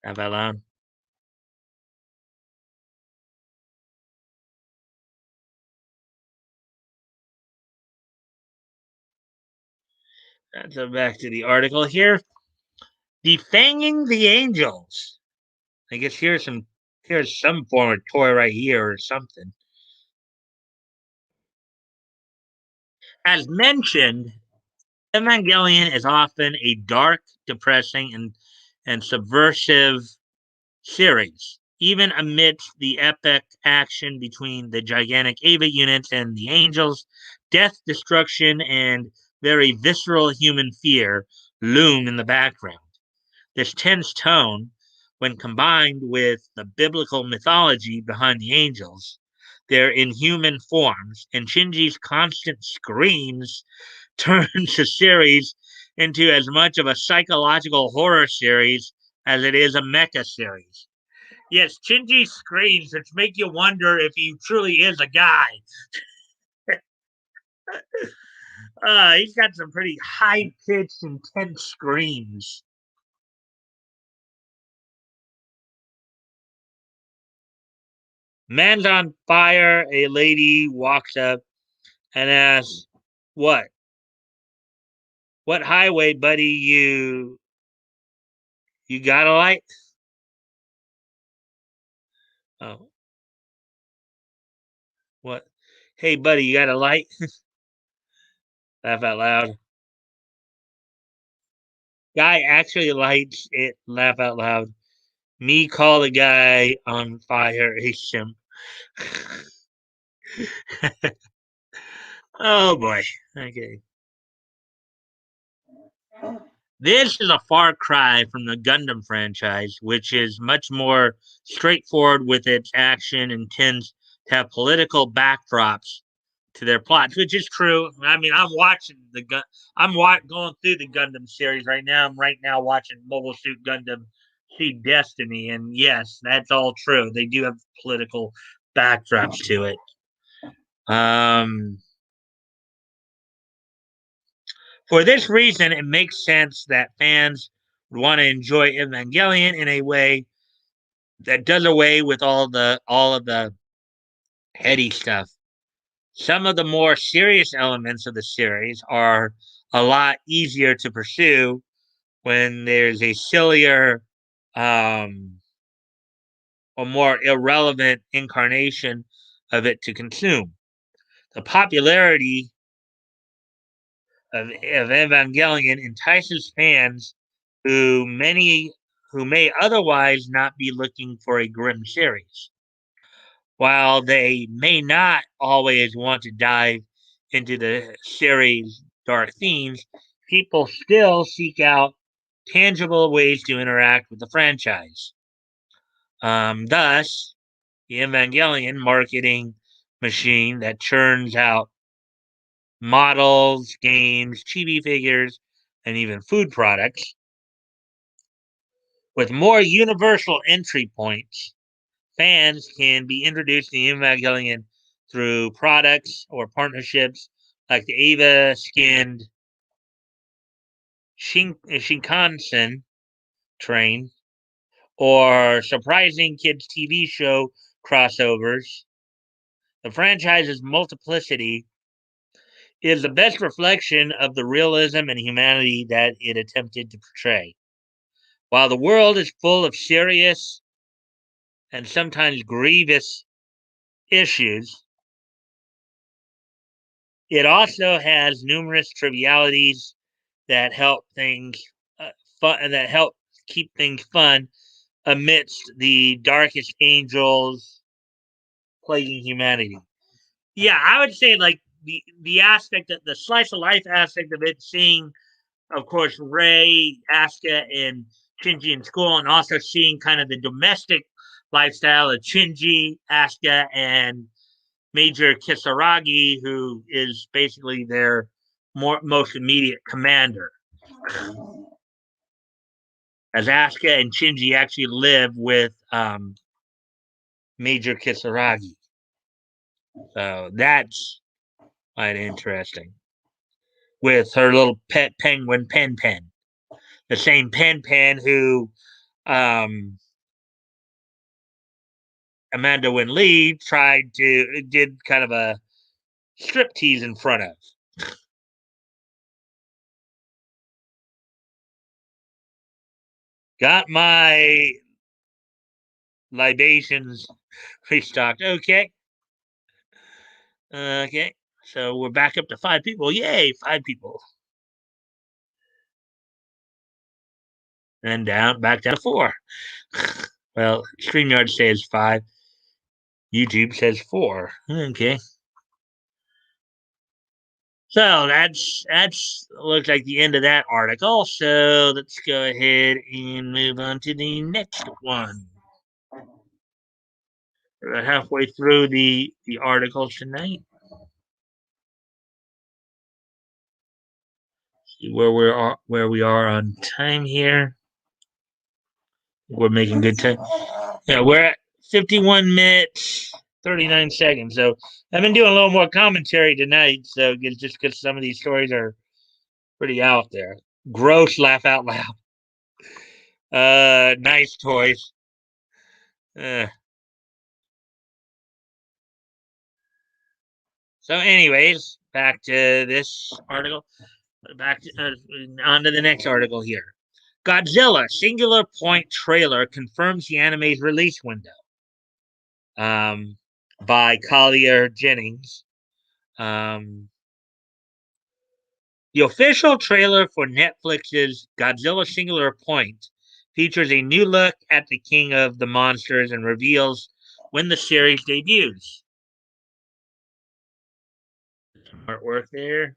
Avalon. So back to the article here. Defanging the Angels. I guess here's some form of toy right here or something. As mentioned, Evangelion is often a dark, depressing, and subversive series. Even amidst the epic action between the gigantic Ava units and the Angels, death, destruction, and very visceral human fear loom in the background. This tense tone, when combined with the biblical mythology behind the angels, their inhuman forms, and Shinji's constant screams turns the series into as much of a psychological horror series as it is a mecha series. Yes, Shinji screams, which make you wonder if he truly is a guy. He's got some pretty high pitched, intense screams. Man's on fire. A lady walks up and asks, "What? What highway, buddy? You got a light?" Oh, what? Hey, buddy, you got a light? Laugh out loud. Guy actually lights it. Laugh out loud. Me call the guy on fire a simp. Oh boy. Okay. This is a far cry from the Gundam franchise, which is much more straightforward with its action and tends to have political backdrops to their plots, which is true. I mean, I'm watching going through the Gundam series right now. I'm right now watching Mobile Suit Gundam Seed Destiny, and yes, that's all true. They do have political backdrops to it. Um, For this reason, it makes sense that fans would want to enjoy Evangelion in a way that does away with all of the heady stuff. Some of the more serious elements of the series are a lot easier to pursue when there's a sillier um, or more irrelevant incarnation of it to consume. The popularity of Evangelion entices fans many who may otherwise not be looking for a grim series. While they may not always want to dive into the series' dark themes, people still seek out tangible ways to interact with the franchise. Thus, the Evangelion marketing machine that churns out models, games, chibi figures, and even food products with more universal entry points. Fans can be introduced to Evangelion through products or partnerships like the Ava skinned Shinkansen train or surprising kids' TV show crossovers. The franchise's multiplicity is the best reflection of the realism and humanity that it attempted to portray. While the world is full of serious and sometimes grievous issues, it also has numerous trivialities that help things fun and that help keep things fun amidst the darkest angels plaguing humanity. Yeah, I would say like the aspect of the slice of life aspect of it, seeing of course Ray, Asuka, and Shinji in school, and also seeing kind of the domestic lifestyle of Shinji, Asuka, and Major Kisaragi, who is basically their most immediate commander. As Asuka and Shinji actually live with Major Kisaragi. So that's quite interesting. With her little pet penguin, Pen Pen. The same Pen Pen who Amanda Wynn Lee did kind of a striptease in front of. Got my libations restocked. Okay. Okay. So we're back up to 5 people. Yay, 5 people. And then back down to 4. Well, StreamYard says 5. YouTube says 4. Okay. So that's looks like the end of that article. So let's go ahead and move on to the next one. We're halfway through the articles tonight. See where we are on time here. We're making good time. Yeah, we're at 51 minutes 39 seconds. So I've been doing a little more commentary tonight. So just because some of these stories are pretty out there. Gross, laugh out loud. Nice toys. Uh, so, anyways, back to this article. Back to, on to the next article here. Godzilla Singular Point trailer confirms the anime's release window. Um, by Collier Jennings. Um, the official trailer for Netflix's Godzilla Singular Point features a new look at the King of the Monsters and reveals when the series debuts. Artwork there.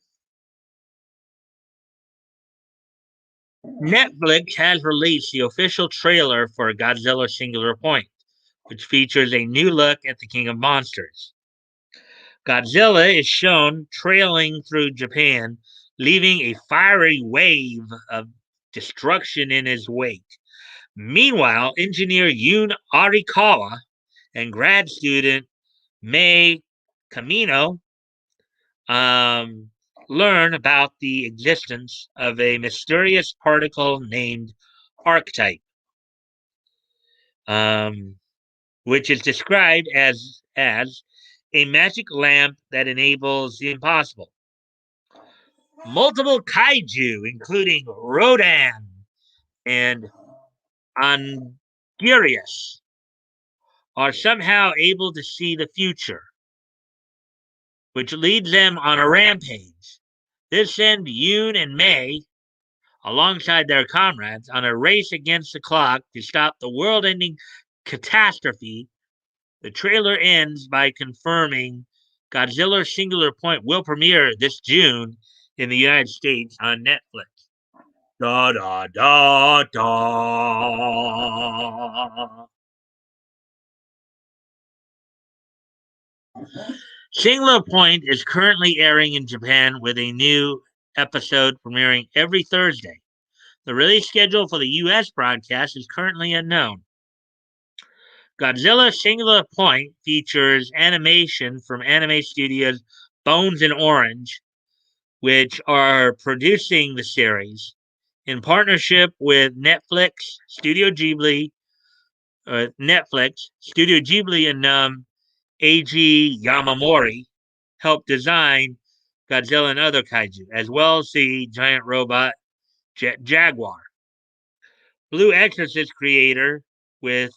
Netflix has released the official trailer for Godzilla Singular Point, which features a new look at the King of Monsters. Godzilla is shown trailing through Japan, leaving a fiery wave of destruction in his wake. Meanwhile, engineer Yoon Arikawa and grad student Mei Camino um, learn about the existence of a mysterious particle named archetype, um, which is described as a magic lamp that enables the impossible. Multiple kaiju, including Rodan and Angirius, are somehow able to see the future, which leads them on a rampage. This sends Yoon and Mei, alongside their comrades, on a race against the clock to stop the world ending catastrophe. The trailer ends by confirming Godzilla Singular Point will premiere this June in the United States on Netflix. Da da da da. Singular Point is currently airing in Japan with a new episode premiering every Thursday. The release schedule for the US broadcast is currently unknown. Godzilla Singular Point features animation from anime studios Bones and Orange, which are producing the series in partnership with Netflix, Studio Ghibli, and A.G. Yamamori helped design Godzilla and other kaiju, as well as the giant robot Jaguar. Blue Exorcist creator with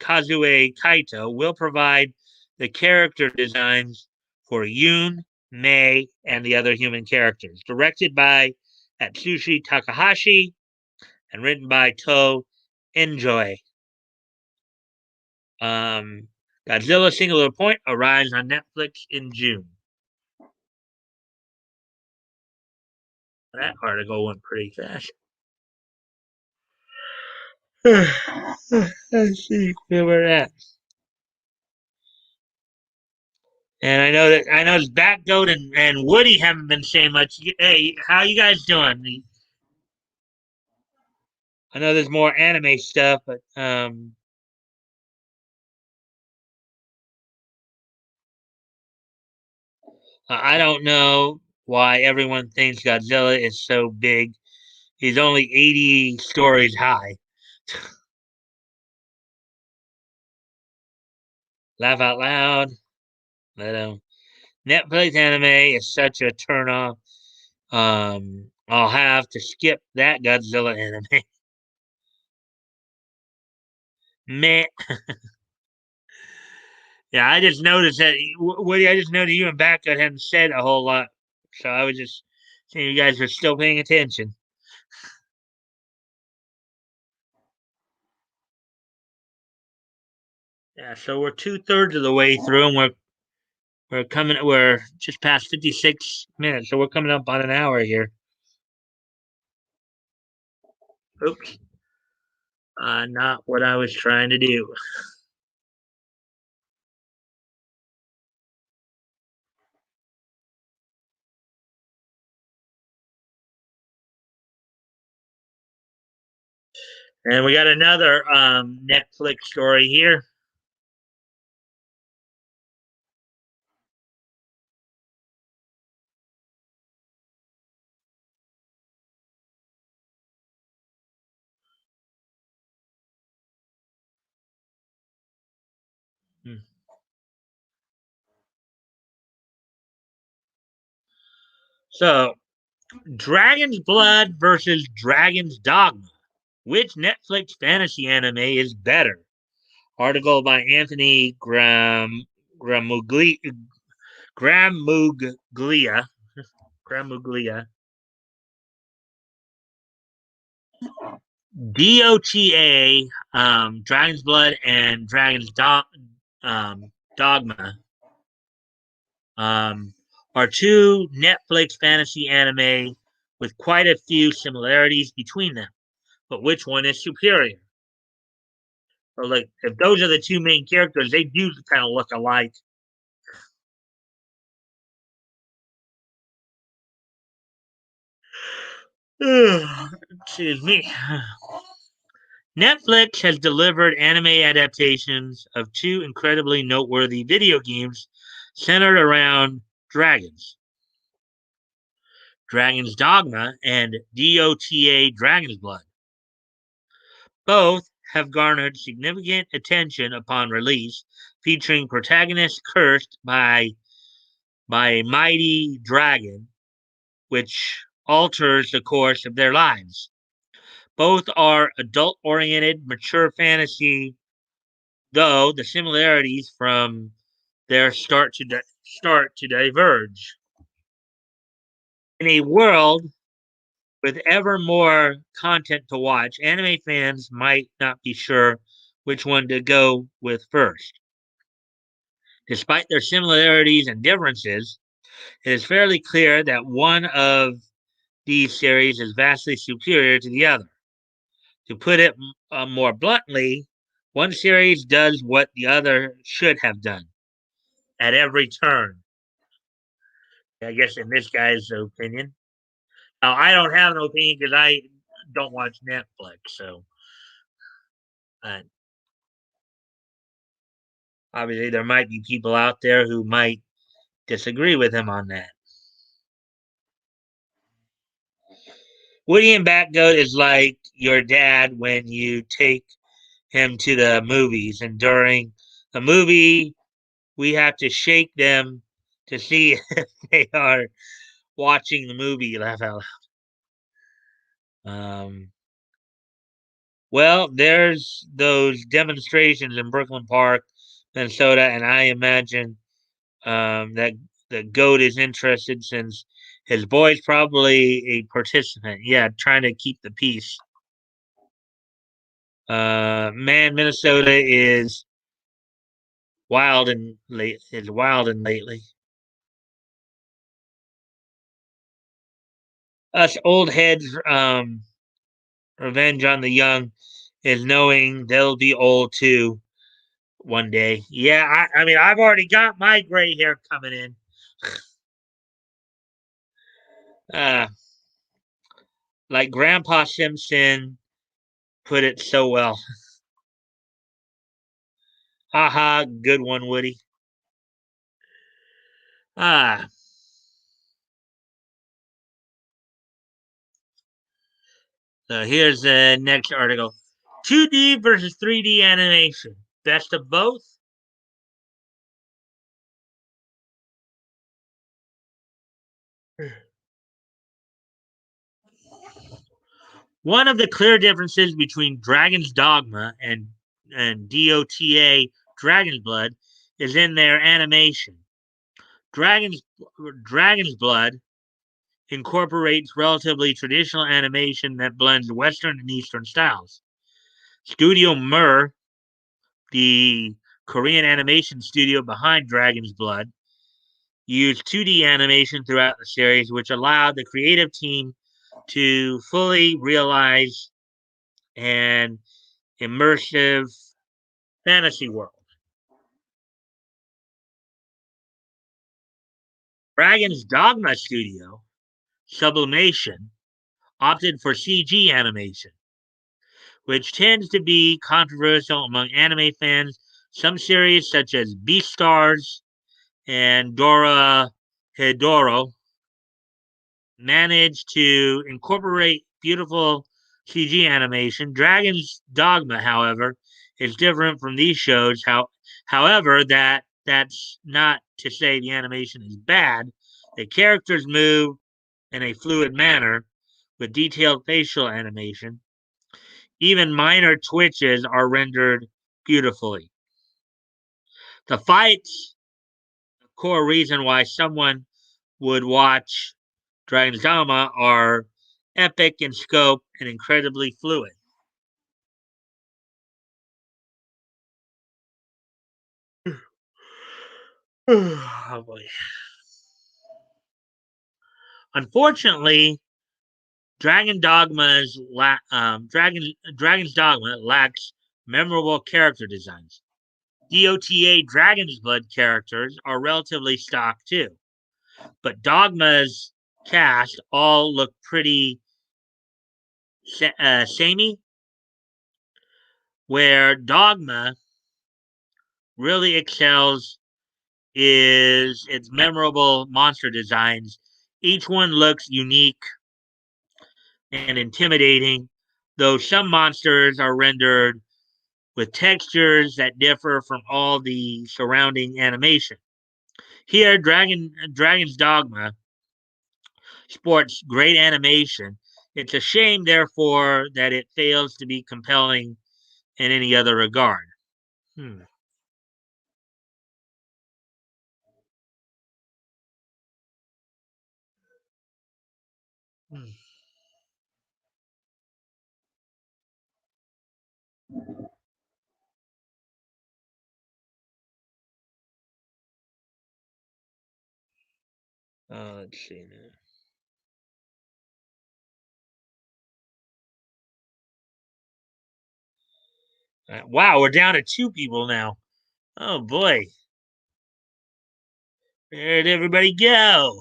Kazue Kaito will provide the character designs for Yoon, Mei, and the other human characters. Directed by Atsushi Takahashi and written by To Enjoy. Um, Godzilla Singular Point arrives on Netflix in June. That article went pretty fast. Let's see where we're at. And I know Backgoat and Woody haven't been saying much. Hey, how you guys doing? I know there's more anime stuff, but I don't know why everyone thinks Godzilla is so big. He's only 80 stories high. Laugh out loud. But Netflix anime is such a turn off. I'll have to skip that Godzilla anime. Meh. Yeah, I just noticed that Woody. I just noticed you and Backup hadn't said a whole lot, so I was just seeing you guys are still paying attention. Yeah, so we're 2/3 of the way through, and we're just past 56 minutes, so we're coming up on an hour here. Oops, not what I was trying to do. And we got another Netflix story here. Hmm. So, Dragon's Blood versus Dragon's Dogma. Which Netflix fantasy anime is better? Article by Anthony Gramuglia. Gramuglia. Gramuglia. DOTA, Dragon's Blood and Dogma, um, are two Netflix fantasy anime with quite a few similarities between them. But which one is superior? So, like, if those are the two main characters, they do kind of look alike. Excuse me. Netflix has delivered anime adaptations of two incredibly noteworthy video games centered around dragons: Dragon's Dogma and DOTA Dragon's Blood. Both have garnered significant attention upon release, featuring protagonists cursed by a mighty dragon, which alters the course of their lives. Both are adult oriented, mature fantasy, though the similarities from their start to diverge. In a world with ever more content to watch, anime fans might not be sure which one to go with first. Despite their similarities and differences, it is fairly clear that one of these series is vastly superior to the other. To put it more bluntly, one series does what the other should have done at every turn. I guess in this guy's opinion. Now, I don't have an opinion because I don't watch Netflix, so uh, obviously there might be people out there who might disagree with him on that. Woody and Batgoat is like your dad when you take him to the movies, and during the movie, we have to shake them to see if they are watching the movie. Laugh out loud. Well, there's those demonstrations in Brooklyn Park, Minnesota, and I imagine that the goat is interested since his boy's probably a participant. Yeah, trying to keep the peace. Man, Minnesota is wild and lately. Us old heads, revenge on the young is knowing they'll be old too one day. Yeah, I mean, I've already got my gray hair coming in. Uh, like Grandpa Simpson put it so well. Haha, good one, Woody. Ah, so here's the next article: 2D versus 3D animation. Best of both. One of the clear differences between Dragon's Dogma and DOTA Dragon's Blood is in their animation. Dragon's Dragon's Blood incorporates relatively traditional animation that blends Western and Eastern styles. Studio Mir, the Korean animation studio behind Dragon's Blood, used 2D animation throughout the series, which allowed the creative team to fully realize an immersive fantasy world. Dragon's Dogma Studio, Sublimation, opted for CG animation, which tends to be controversial among anime fans. Some series, such as Beastars and Dora Hedoro, managed to incorporate beautiful CG animation. Dragon's Dogma, however, is different from these shows. However, that's not to say the animation is bad. The characters move in a fluid manner with detailed facial animation. Even minor twitches are rendered beautifully. The fights, the core reason why someone would watch Dragon's Dogma, are epic in scope and incredibly fluid. Oh boy. Unfortunately, Dragon's Dogma lacks memorable character designs. DOTA Dragon's Blood characters are relatively stock too, but Dogma's cast all look pretty samey, where Dogma really excels is its memorable monster designs. Each one looks unique and intimidating, though some monsters are rendered with textures that differ from all the surrounding animation. Here, Dragon's Dogma sports great animation. It's a shame, therefore, that it fails to be compelling in any other regard. Hmm. Hmm. Let's see now. Wow, we're down to two people now. Oh boy, where'd everybody go?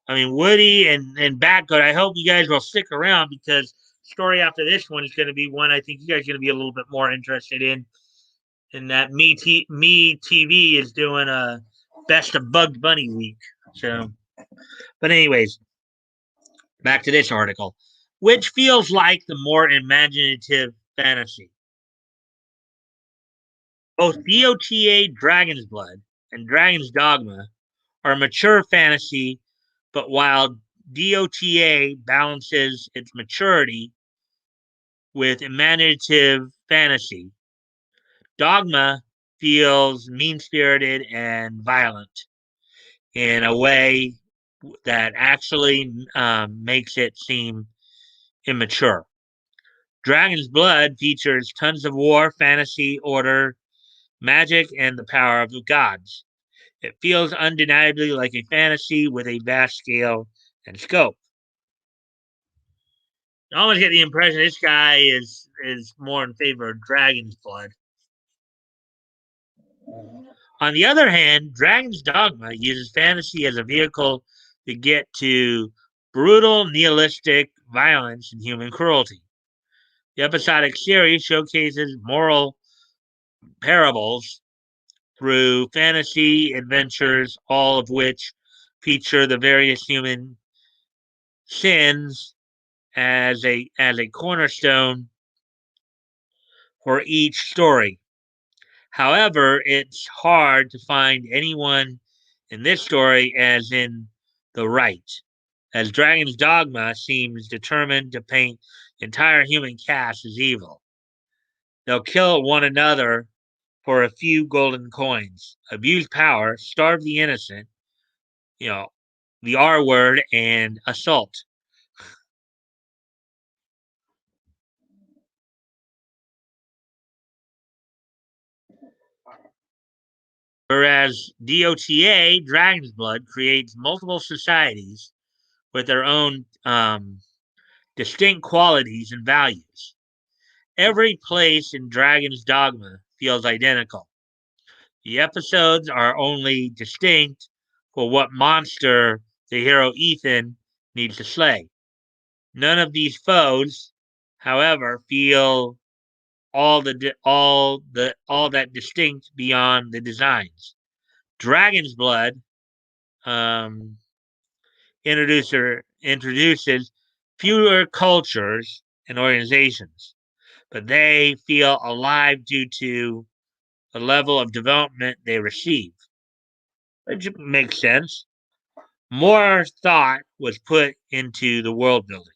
I mean, Woody and Batgoat. I hope you guys will stick around because story after this one is going to be one I think you guys are going to be a little bit more interested in. And that Me TV is doing a best of Bugs Bunny week. So, but anyways, back to this article, which feels like the more imaginative fantasy. Both DOTA Dragon's Blood and Dragon's Dogma are mature fantasy, but while DOTA balances its maturity with imaginative fantasy, Dogma feels mean spirited and violent in a way that actually makes it seem immature. Dragon's Blood features tons of war, fantasy, order, magic, and the power of the gods. It feels undeniably like a fantasy with a vast scale and scope. I always get the impression this guy is more in favor of Dragon's Blood. On the other hand, Dragon's Dogma uses fantasy as a vehicle to get to brutal, nihilistic violence and human cruelty. The episodic series showcases moral parables through fantasy adventures, all of which feature the various human sins as a cornerstone for each story. However, it's hard to find anyone in this story as in the right, as Dragon's Dogma seems determined to paint the entire human cast as evil. They'll kill one another for a few golden coins, abuse power, starve the innocent, you know, the R word, and assault. Whereas DOTA, Dragon's Blood, creates multiple societies with their own distinct qualities and values. Every place in Dragon's Dogma feels identical. The episodes are only distinct for what monster the hero Ethan needs to slay. None of these foes, however, feel all that distinct beyond the designs. Dragon's Blood um, introduces fewer cultures and organizations, but they feel alive due to the level of development they receive, which makes sense. More thought was put into the world building.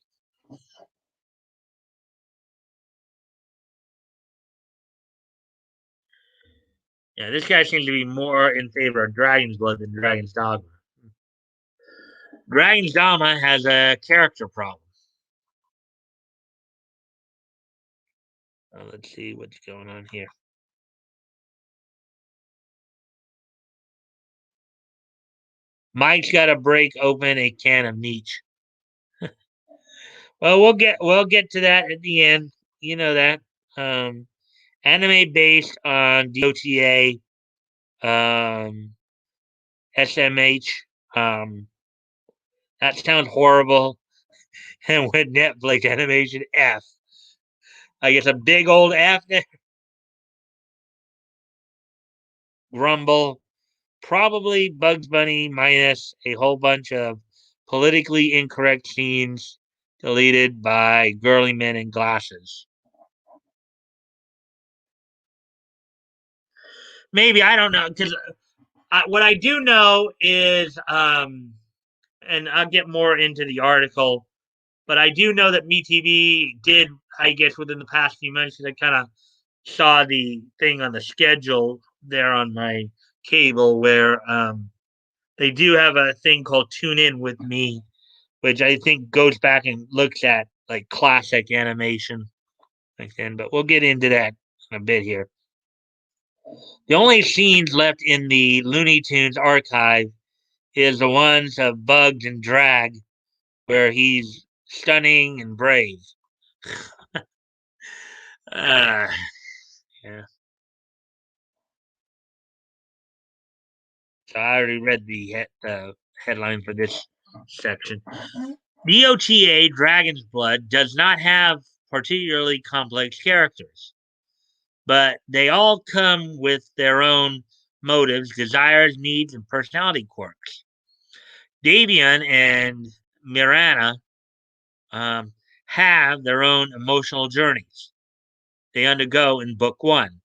Yeah, this guy seems to be more in favor of Dragon's Blood than Dragon's Dogma. Dragon's Dogma has a character problem. Let's see what's going on here. Mike's got to break open a can of Nietzsche. Well, we'll get to that at the end. You know that. Um, Anime based on DOTA, SMH. Um, that sounds horrible. And with Netflix animation F, I guess a big old F there. Grumble. Probably Bugs Bunny minus a whole bunch of politically incorrect scenes deleted by girly men in glasses. Maybe I don't know because what I do know is, and I'll get more into the article, but I do know that MeTV did, I guess, within the past few months, because I kind of saw the thing on the schedule there on my cable where they do have a thing called Tune In With Me, which I think goes back and looks at like classic animation back then. But we'll get into that in a bit here. The only scenes left in the Looney Tunes archive is the ones of Bugs and Drag, where he's stunning and brave. Uh, yeah. So I already read the headline for this section. DOTA Dragon's Blood does not have particularly complex characters, but they all come with their own motives, desires, needs, and personality quirks. Davian and Mirana um, have their own emotional journeys they undergo in book one.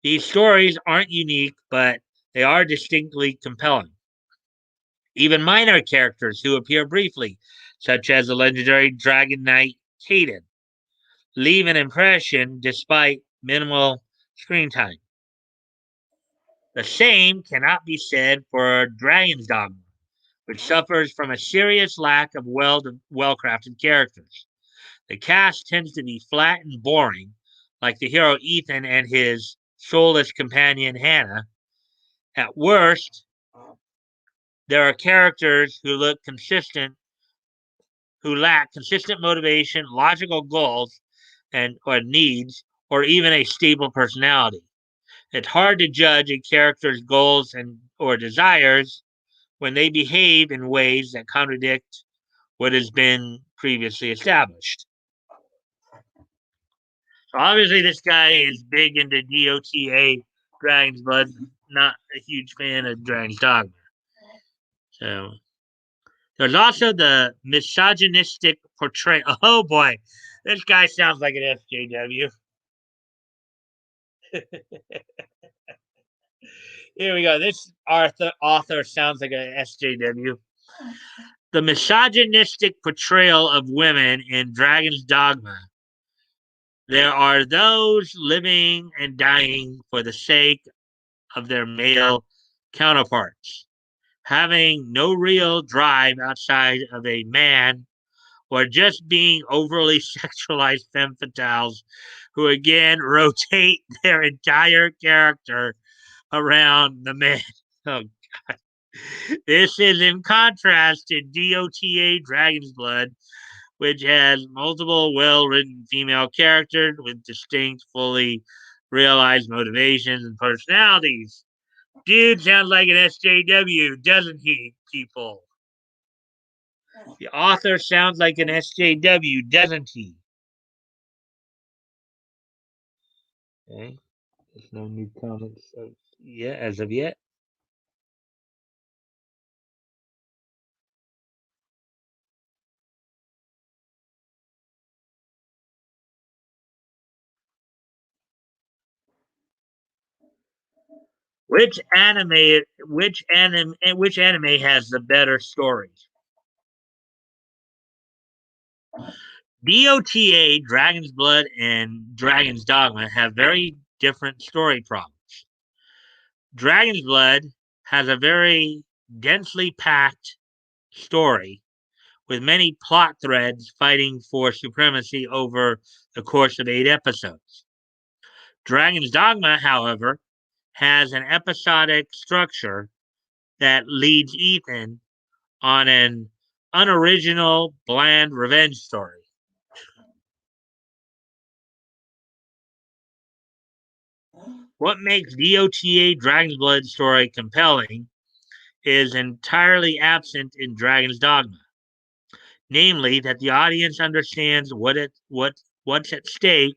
These stories aren't unique, but they are distinctly compelling. Even minor characters who appear briefly, such as the legendary Dragon Knight Caden, leave an impression despite minimal screen time. The same cannot be said for Dragon's Dogma, which suffers from a serious lack of well-crafted characters. The cast tends to be flat and boring, like the hero Ethan and his soulless companion Hannah. At worst, there are characters who lack consistent motivation, logical goals, and or needs, or even a stable personality. It's hard to judge a character's goals and or desires when they behave in ways that contradict what has been previously established. So obviously, this guy is big into DOTA Dragon's Blood, not a huge fan of Dragon's Dogma. So there's also the misogynistic portrayal. Oh boy, this guy sounds like an SJW. Here we go. This author sounds like an SJW. The misogynistic portrayal of women in Dragon's Dogma. There are those living and dying for the sake of their male counterparts, having no real drive outside of a man, or just being overly sexualized femme fatales who again rotate their entire character around the man. Oh, this is in contrast to DOTA Dragon's Blood, which has multiple well written female characters with distinct, fully realized motivations and personalities. Dude sounds like an SJW, doesn't he, people? The author sounds like an SJW, doesn't he? Okay. There's no new comments yet, as of yet. Which anime has the better story? DOTA, Dragon's Blood, and Dragon's Dogma have very different story problems. Dragon's Blood has a very densely packed story with many plot threads fighting for supremacy over the course of 8 episodes. Dragon's Dogma, however, has an episodic structure that leads Ethan on an unoriginal, bland revenge story. What makes DOTA Dragon's Blood story compelling is entirely absent in Dragon's Dogma, namely that the audience understands what's at stake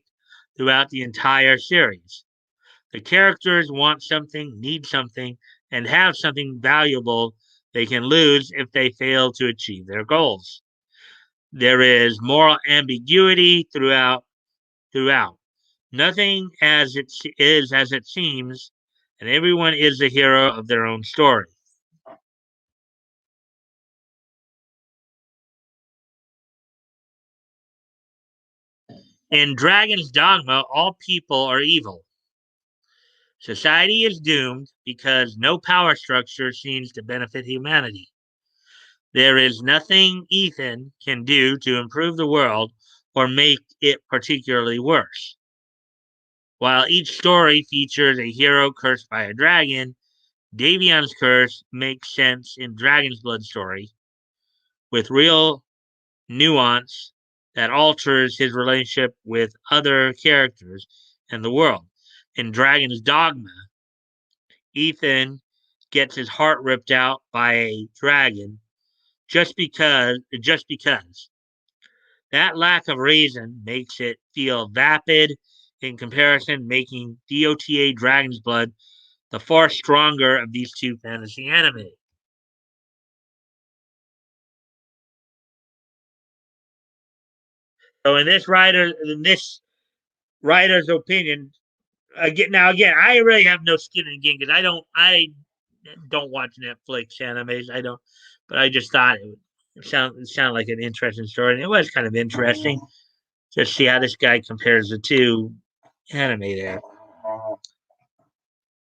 throughout the entire series. The characters want something, need something, and have something valuable they can lose if they fail to achieve their goals. There is moral ambiguity throughout. Nothing as it is as it seems, and everyone is the hero of their own story. In Dragon's Dogma, all people are evil. Society is doomed because no power structure seems to benefit humanity. There is nothing Ethan can do to improve the world or make it particularly worse. While each story features a hero cursed by a dragon, Davion's curse makes sense in Dragon's Blood story with real nuance that alters his relationship with other characters and the world. In Dragon's Dogma, Ethan gets his heart ripped out by a dragon just because that lack of reason makes it feel vapid in comparison, making DOTA Dragon's Blood the far stronger of these two fantasy anime. So in this writer's opinion, again, I really have no skin in the game because I don't watch Netflix animes. I don't, but I just thought it sounded like an interesting story, and it was kind of interesting to see how this guy compares the two anime there.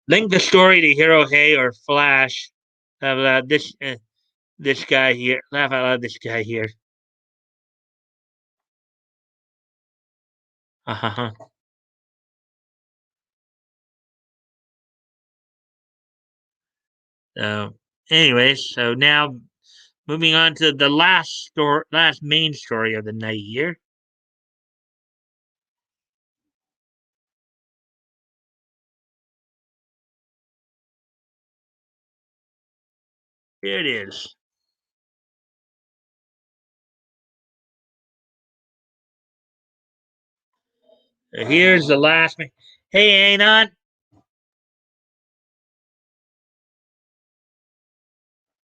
Link the story to Hero Hey or Flash. Laugh out loud. This guy here. Laugh out loud. This guy here. Uh-huh. So, anyways, so now moving on to the last main story of the night here. Here it is. So here's the last. Hey, Anon.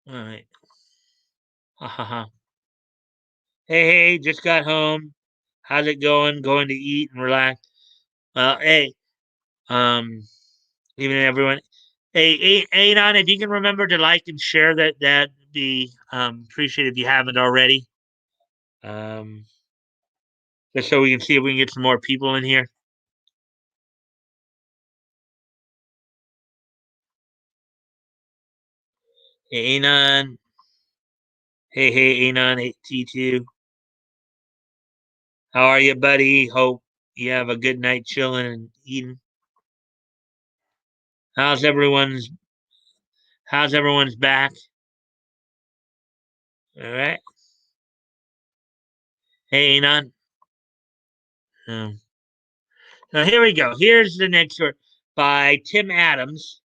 All right. Uh-huh. Hey, just got home. How's it going? Going to eat and relax. Well, hey, um, even everyone. Hey, Anon, if you can remember to like and share that'd be appreciated if you haven't already. Um, just so we can see if we can get some more people in here. Hey, Anon. Hey, Anon, T2. How are you, buddy? Hope you have a good night chilling and eating. How's everyone's How's everyone's back? All right. Hey, Anon. Um, so here we go. Here's the next one by Tim Adams.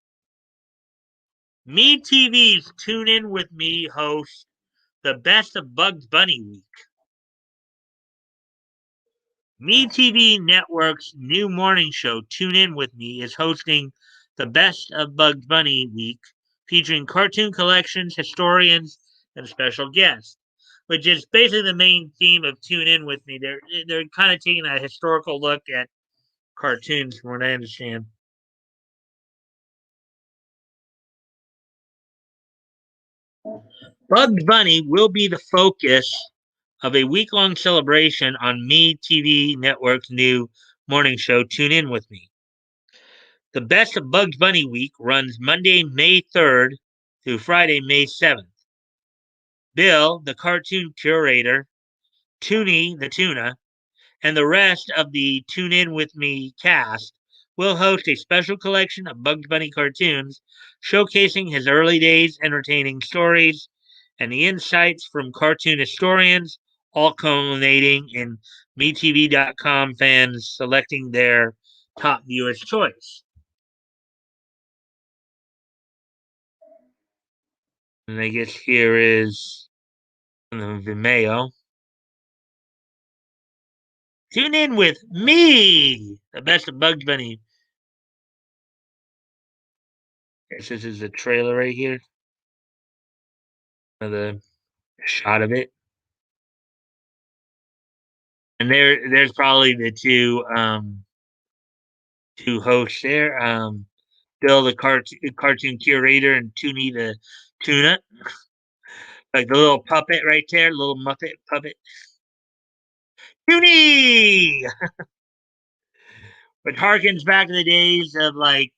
Me TV's Tune In With Me host The Best of Bugs Bunny Week. MeTV Network's new morning show, Tune In With Me, is hosting the Best of Bugs Bunny Week, featuring cartoon collections, historians, and special guests, which is basically the main theme of Tune In With Me. They're kind of taking a historical look at cartoons, from what I understand. Bugs Bunny will be the focus of a week long celebration on Me TV Network's new morning show, Tune In With Me. The Best of Bugs Bunny Week runs Monday, May 3rd through Friday, May 7th. Bill, the cartoon curator, Toonie, the tuna, and the rest of the Tune In With Me cast will host a special collection of Bugs Bunny cartoons showcasing his early days, entertaining stories, and the insights from cartoon historians, all culminating in MeTV.com fans selecting their top viewer's choice. And I guess here is the Vimeo. Tune in with me, the best of Bugs Bunny. Guess this is the trailer right here. The shot of it. And there's probably the two hosts there. Bill, the cartoon curator, and Toonie, the tuna. Like the little puppet right there, little Muppet puppet. Toonie! Which harkens back to the days of like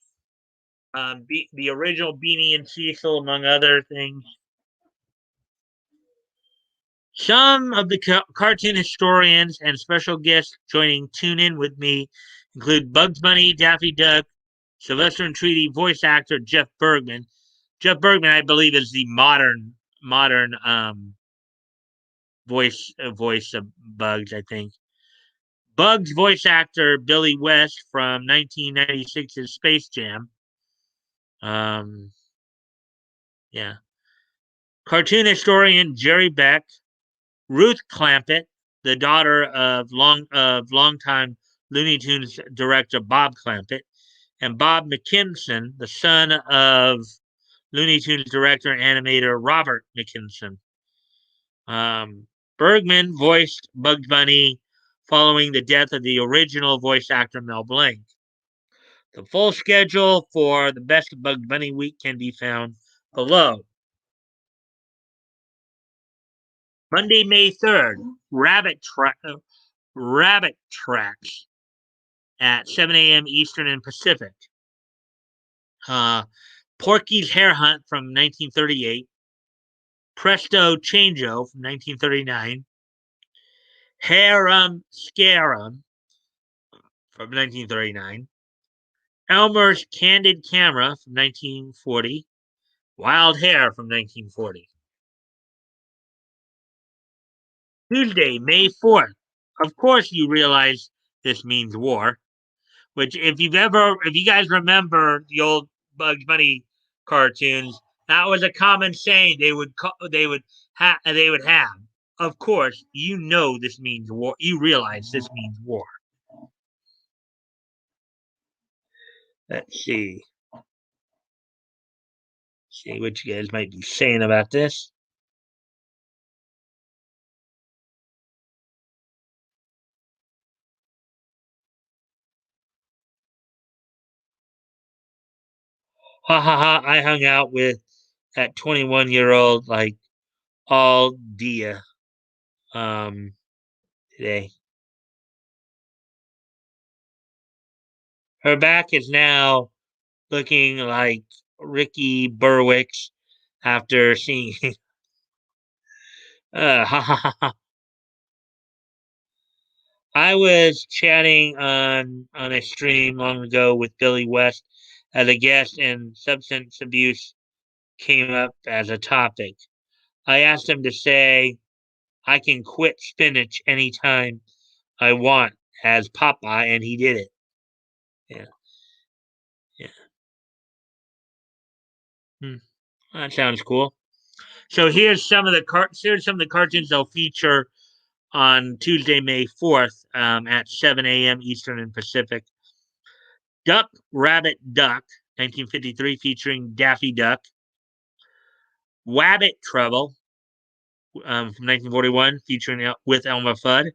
the original Beanie and Cecil, among other things. Some of the cartoon historians and special guests joining Tune In With Me include Bugs Bunny, Daffy Duck, Sylvester and Tweety voice actor Jeff Bergman. Jeff Bergman, I believe, is the modern voice of Bugs. I think Bugs voice actor Billy West from 1996's Space Jam. Yeah. Cartoon historian Jerry Beck, Ruth Clampett, the daughter of longtime Looney Tunes director Bob Clampett, and Bob McKimson, the son of Looney Tunes director and animator Robert McKimson. Bergman voiced Bugs Bunny following the death of the original voice actor Mel Blanc. The full schedule for the Best of Bugs Bunny Week can be found below. Monday, May 3rd, Rabbit Tracks at 7 a.m. Eastern and Pacific. Porky's Hare Hunt from 1938. Presto Changeo from 1939. Harum Scarum from 1939. Elmer's Candid Camera from 1940. Wild Hare from 1940. Tuesday, May 4th. Of course, you realize this means war. Which, if you guys remember the old Bugs Bunny cartoons, that was a common saying they would have. Of course, you know this means war. You realize this means war. Let's see what you guys might be saying about this. Ha ha ha! I hung out with that 21-year-old like all dia um today. Her back is now looking like Ricky Berwick's after seeing ha ha ha ha. I was chatting on a stream long ago with Billy West as a guest, and substance abuse came up as a topic. I asked him to say, "I can quit spinach anytime I want" as Popeye, and he did it. Yeah, yeah. Hmm. That sounds cool. So here's some of the cartoons they'll feature on Tuesday, May 4th at 7 a.m. Eastern and Pacific. Duck, Rabbit, Duck, 1953, featuring Daffy Duck. Wabbit Trouble from 1941, featuring with Elmer Fudd.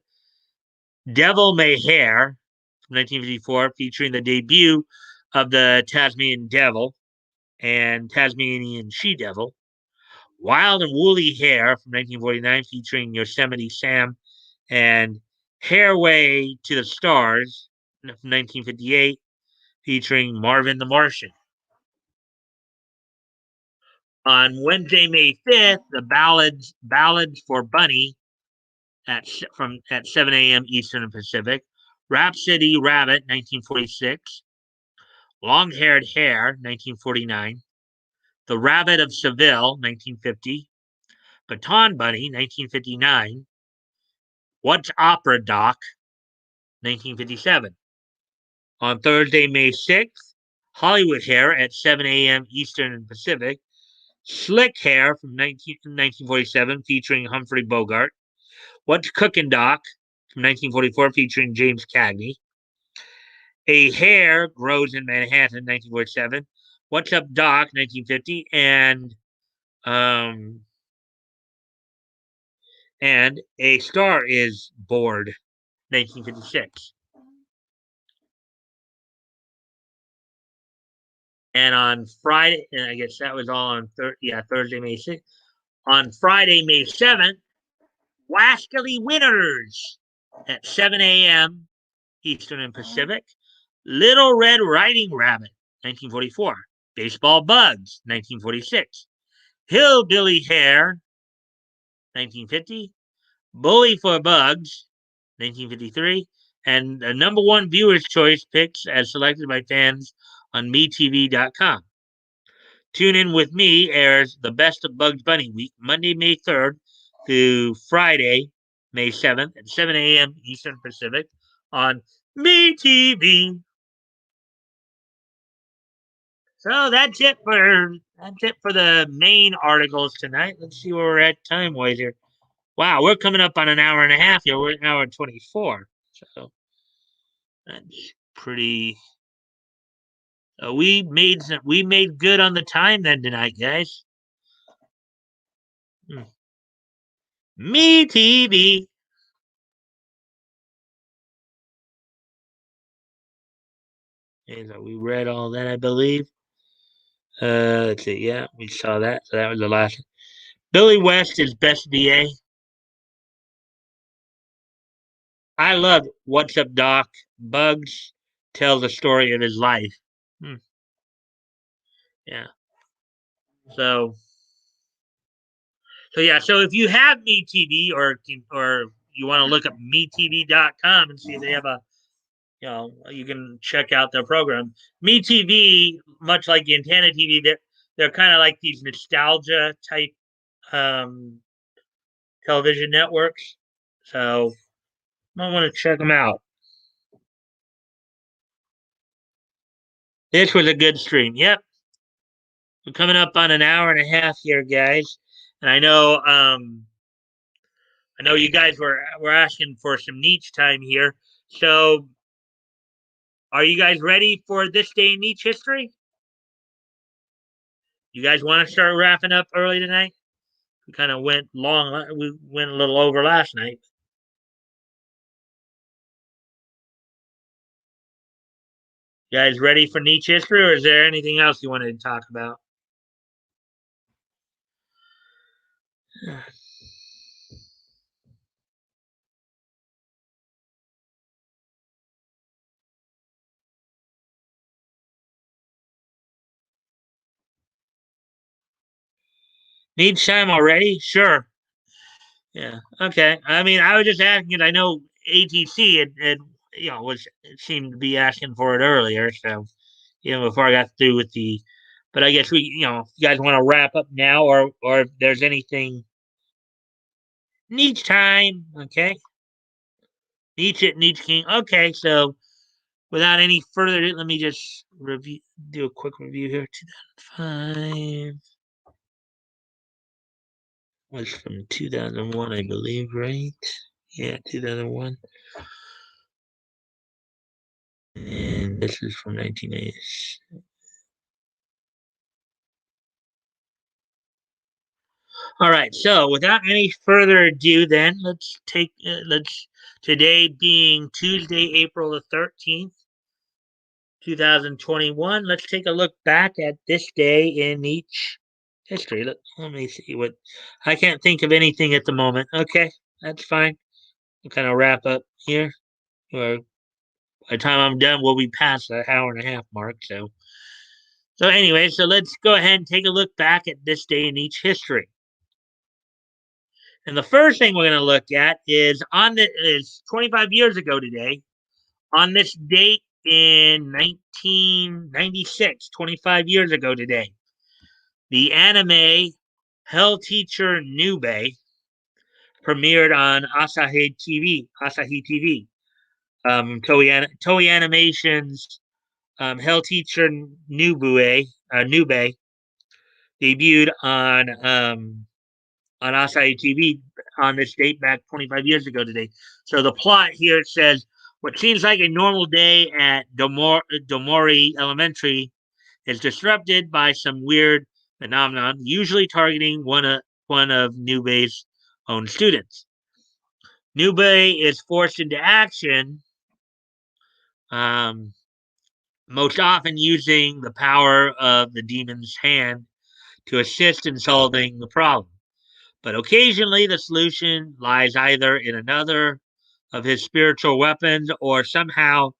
Devil May Hare from 1954, featuring the debut of the Tasmanian Devil and Tasmanian She Devil. Wild and Woolly Hair from 1949, featuring Yosemite Sam and Hairway to the Stars from 1958, featuring Marvin the Martian. On Wednesday, May 5th, the Ballads for Bunny at 7 a.m. Eastern and Pacific. Rhapsody Rabbit, 1946. Long Haired Hare, 1949. The Rabbit of Seville, 1950. Baton Bunny, 1959. What's Opera Doc, 1957. On Thursday, May 6th, Hollywood Hair at 7 a.m. Eastern and Pacific. Slick Hair from 1947, featuring Humphrey Bogart. What's Cookin' Doc from 1944, featuring James Cagney. A Hair Grows in Manhattan, 1947. What's Up Doc, 1950, um, and A Star Is Bored, 1956. And on Friday, and I guess that was all on Thursday, May 6th. On Friday, May 7th, Wascally Winners at 7 a.m. Eastern and Pacific. Little Red Riding Rabbit, 1944. Baseball Bugs, 1946. Hillbilly Hare, 1950. Bully for Bugs, 1953. And the number one viewer's choice picks as selected by fans on MeTV.com. Tune in with me airs the best of Bugs Bunny week, Monday, May 3rd through Friday, May 7th at 7 a.m. Eastern Pacific on MeTV. So that's it for the main articles tonight. Let's see where we're at time wise here. Wow, we're coming up on an hour and a half here. We're at an hour and 24. So that's pretty. We made good on the time then tonight, guys. Me TV. Okay, so we read all that, I believe. Let's see. Yeah, we saw that. So that was the last. Billy West is best DA. I love What's Up Doc. Bugs tells the story of his life. Hmm. Yeah. So so if you have MeTV or you want to look up MeTV.com and see if they have you can check out their program. MeTV, much like Antenna TV, they're kind of like these nostalgia type um, television networks. So might want to check them out. This was a good stream. Yep. We're coming up on an hour and a half here, guys. And I know you guys were asking for some niche time here. So are you guys ready for this day in niche history? You guys want to start wrapping up early tonight? We kind of went long. We went a little over last night. You guys ready for niche history, or is there anything else you wanted to talk about? Niche time already? Sure. Yeah. Okay. I mean, I was just asking. I know ATC was it seemed to be asking for it earlier. So before I got through with the, but I guess if you guys want to wrap up now, or if there's anything niche time. Okay. Niche King. Okay. So without any further, let me just do a quick review here. 2005. was from 2001, I believe, right? Yeah, 2001. And this is from 1980. All right. So, without any further ado, then let's today being Tuesday, April the 13th, 2021. Let's take a look back at this day in each history. Let me see what I can't think of anything at the moment. Okay, that's fine. We'll kind of wrap up here. Or by the time I'm done, we'll be past the hour and a half mark. So anyway, so let's go ahead and take a look back at this day in each history. And the first thing we're going to look at is 25 years ago today, on this date in 1996, 25 years ago today, the anime Hell Teacher Nube premiered on Asahi TV. Toei Animation's Hell Teacher Nube debuted on Asahi TV on this date back 25 years ago today. So the plot here says what seems like a normal day at Domori Elementary is disrupted by some weird phenomenon, usually targeting one of Nube's own students. Nube is forced into action, um, most often using the power of the demon's hand to assist in solving the problem. But occasionally, the solution lies either in another of his spiritual weapons or somehow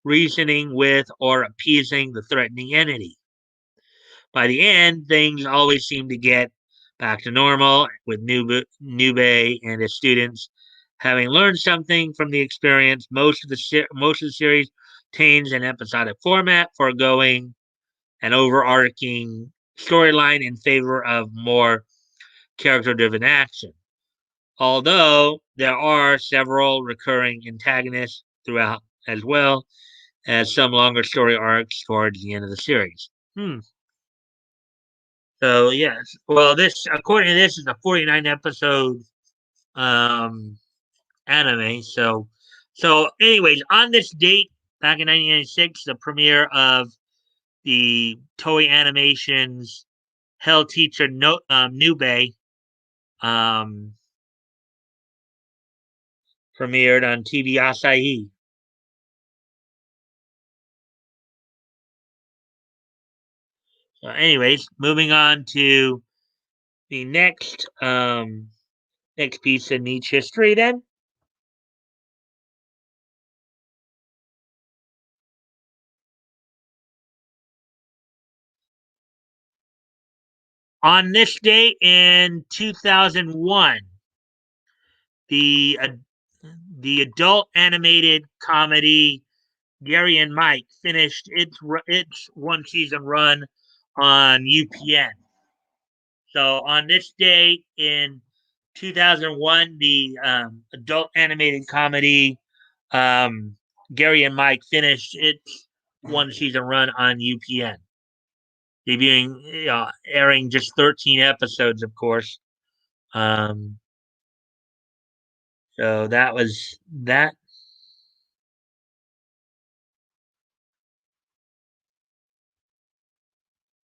reasoning with or appeasing the threatening entity. By the end, things always seem to get back to normal, with Nube and his students having learned something from the experience. Most of the series retains an episodic format, foregoing an overarching storyline in favor of more character-driven action. Although there are several recurring antagonists throughout, as well as some longer story arcs towards the end of the series. So yes, well, this according to this is a 49 episode um, anime. Anyways, on this date back in 1996, the premiere of the Toei Animation's Hell Teacher Nube um, premiered on TV Asahi. So, anyways, moving on to the next piece in each history. Then on this day in 2001, the the adult animated comedy Gary and Mike finished its one season run on UPN. So on this day in 2001, the adult animated comedy um, Gary and Mike finished its one season run on UPN, debuting, airing just 13 episodes, of course. Um, so that was that.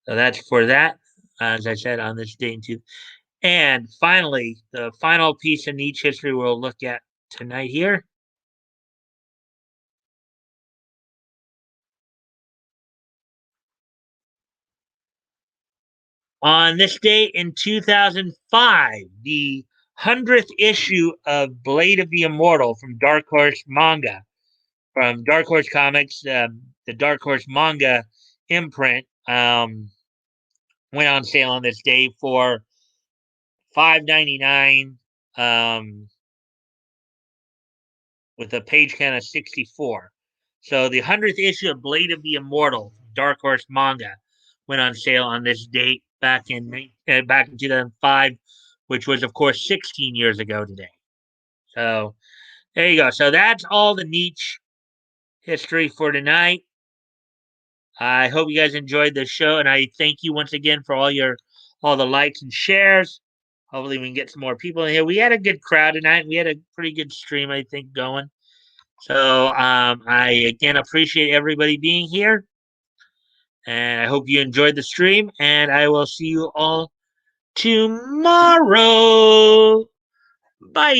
So that's for that. As I said, on this date too. And finally, the final piece in each history we'll look at tonight here. On this date in 2005, the 100th issue of Blade of the Immortal from Dark Horse Manga, from Dark Horse Comics, the Dark Horse Manga imprint, went on sale on this day for $5.99, with a page count of 64. So the 100th issue of Blade of the Immortal, Dark Horse Manga, went on sale on this date back in 2005, which was of course 16 years ago today. So there you go. So that's all the niche history for tonight. I hope you guys enjoyed the show, and I thank you once again for all the likes and shares. Hopefully, we can get some more people in here. We had a good crowd tonight. We had a pretty good stream, I think, going. So I again appreciate everybody being here, and I hope you enjoyed the stream. And I will see you all tomorrow. Bye.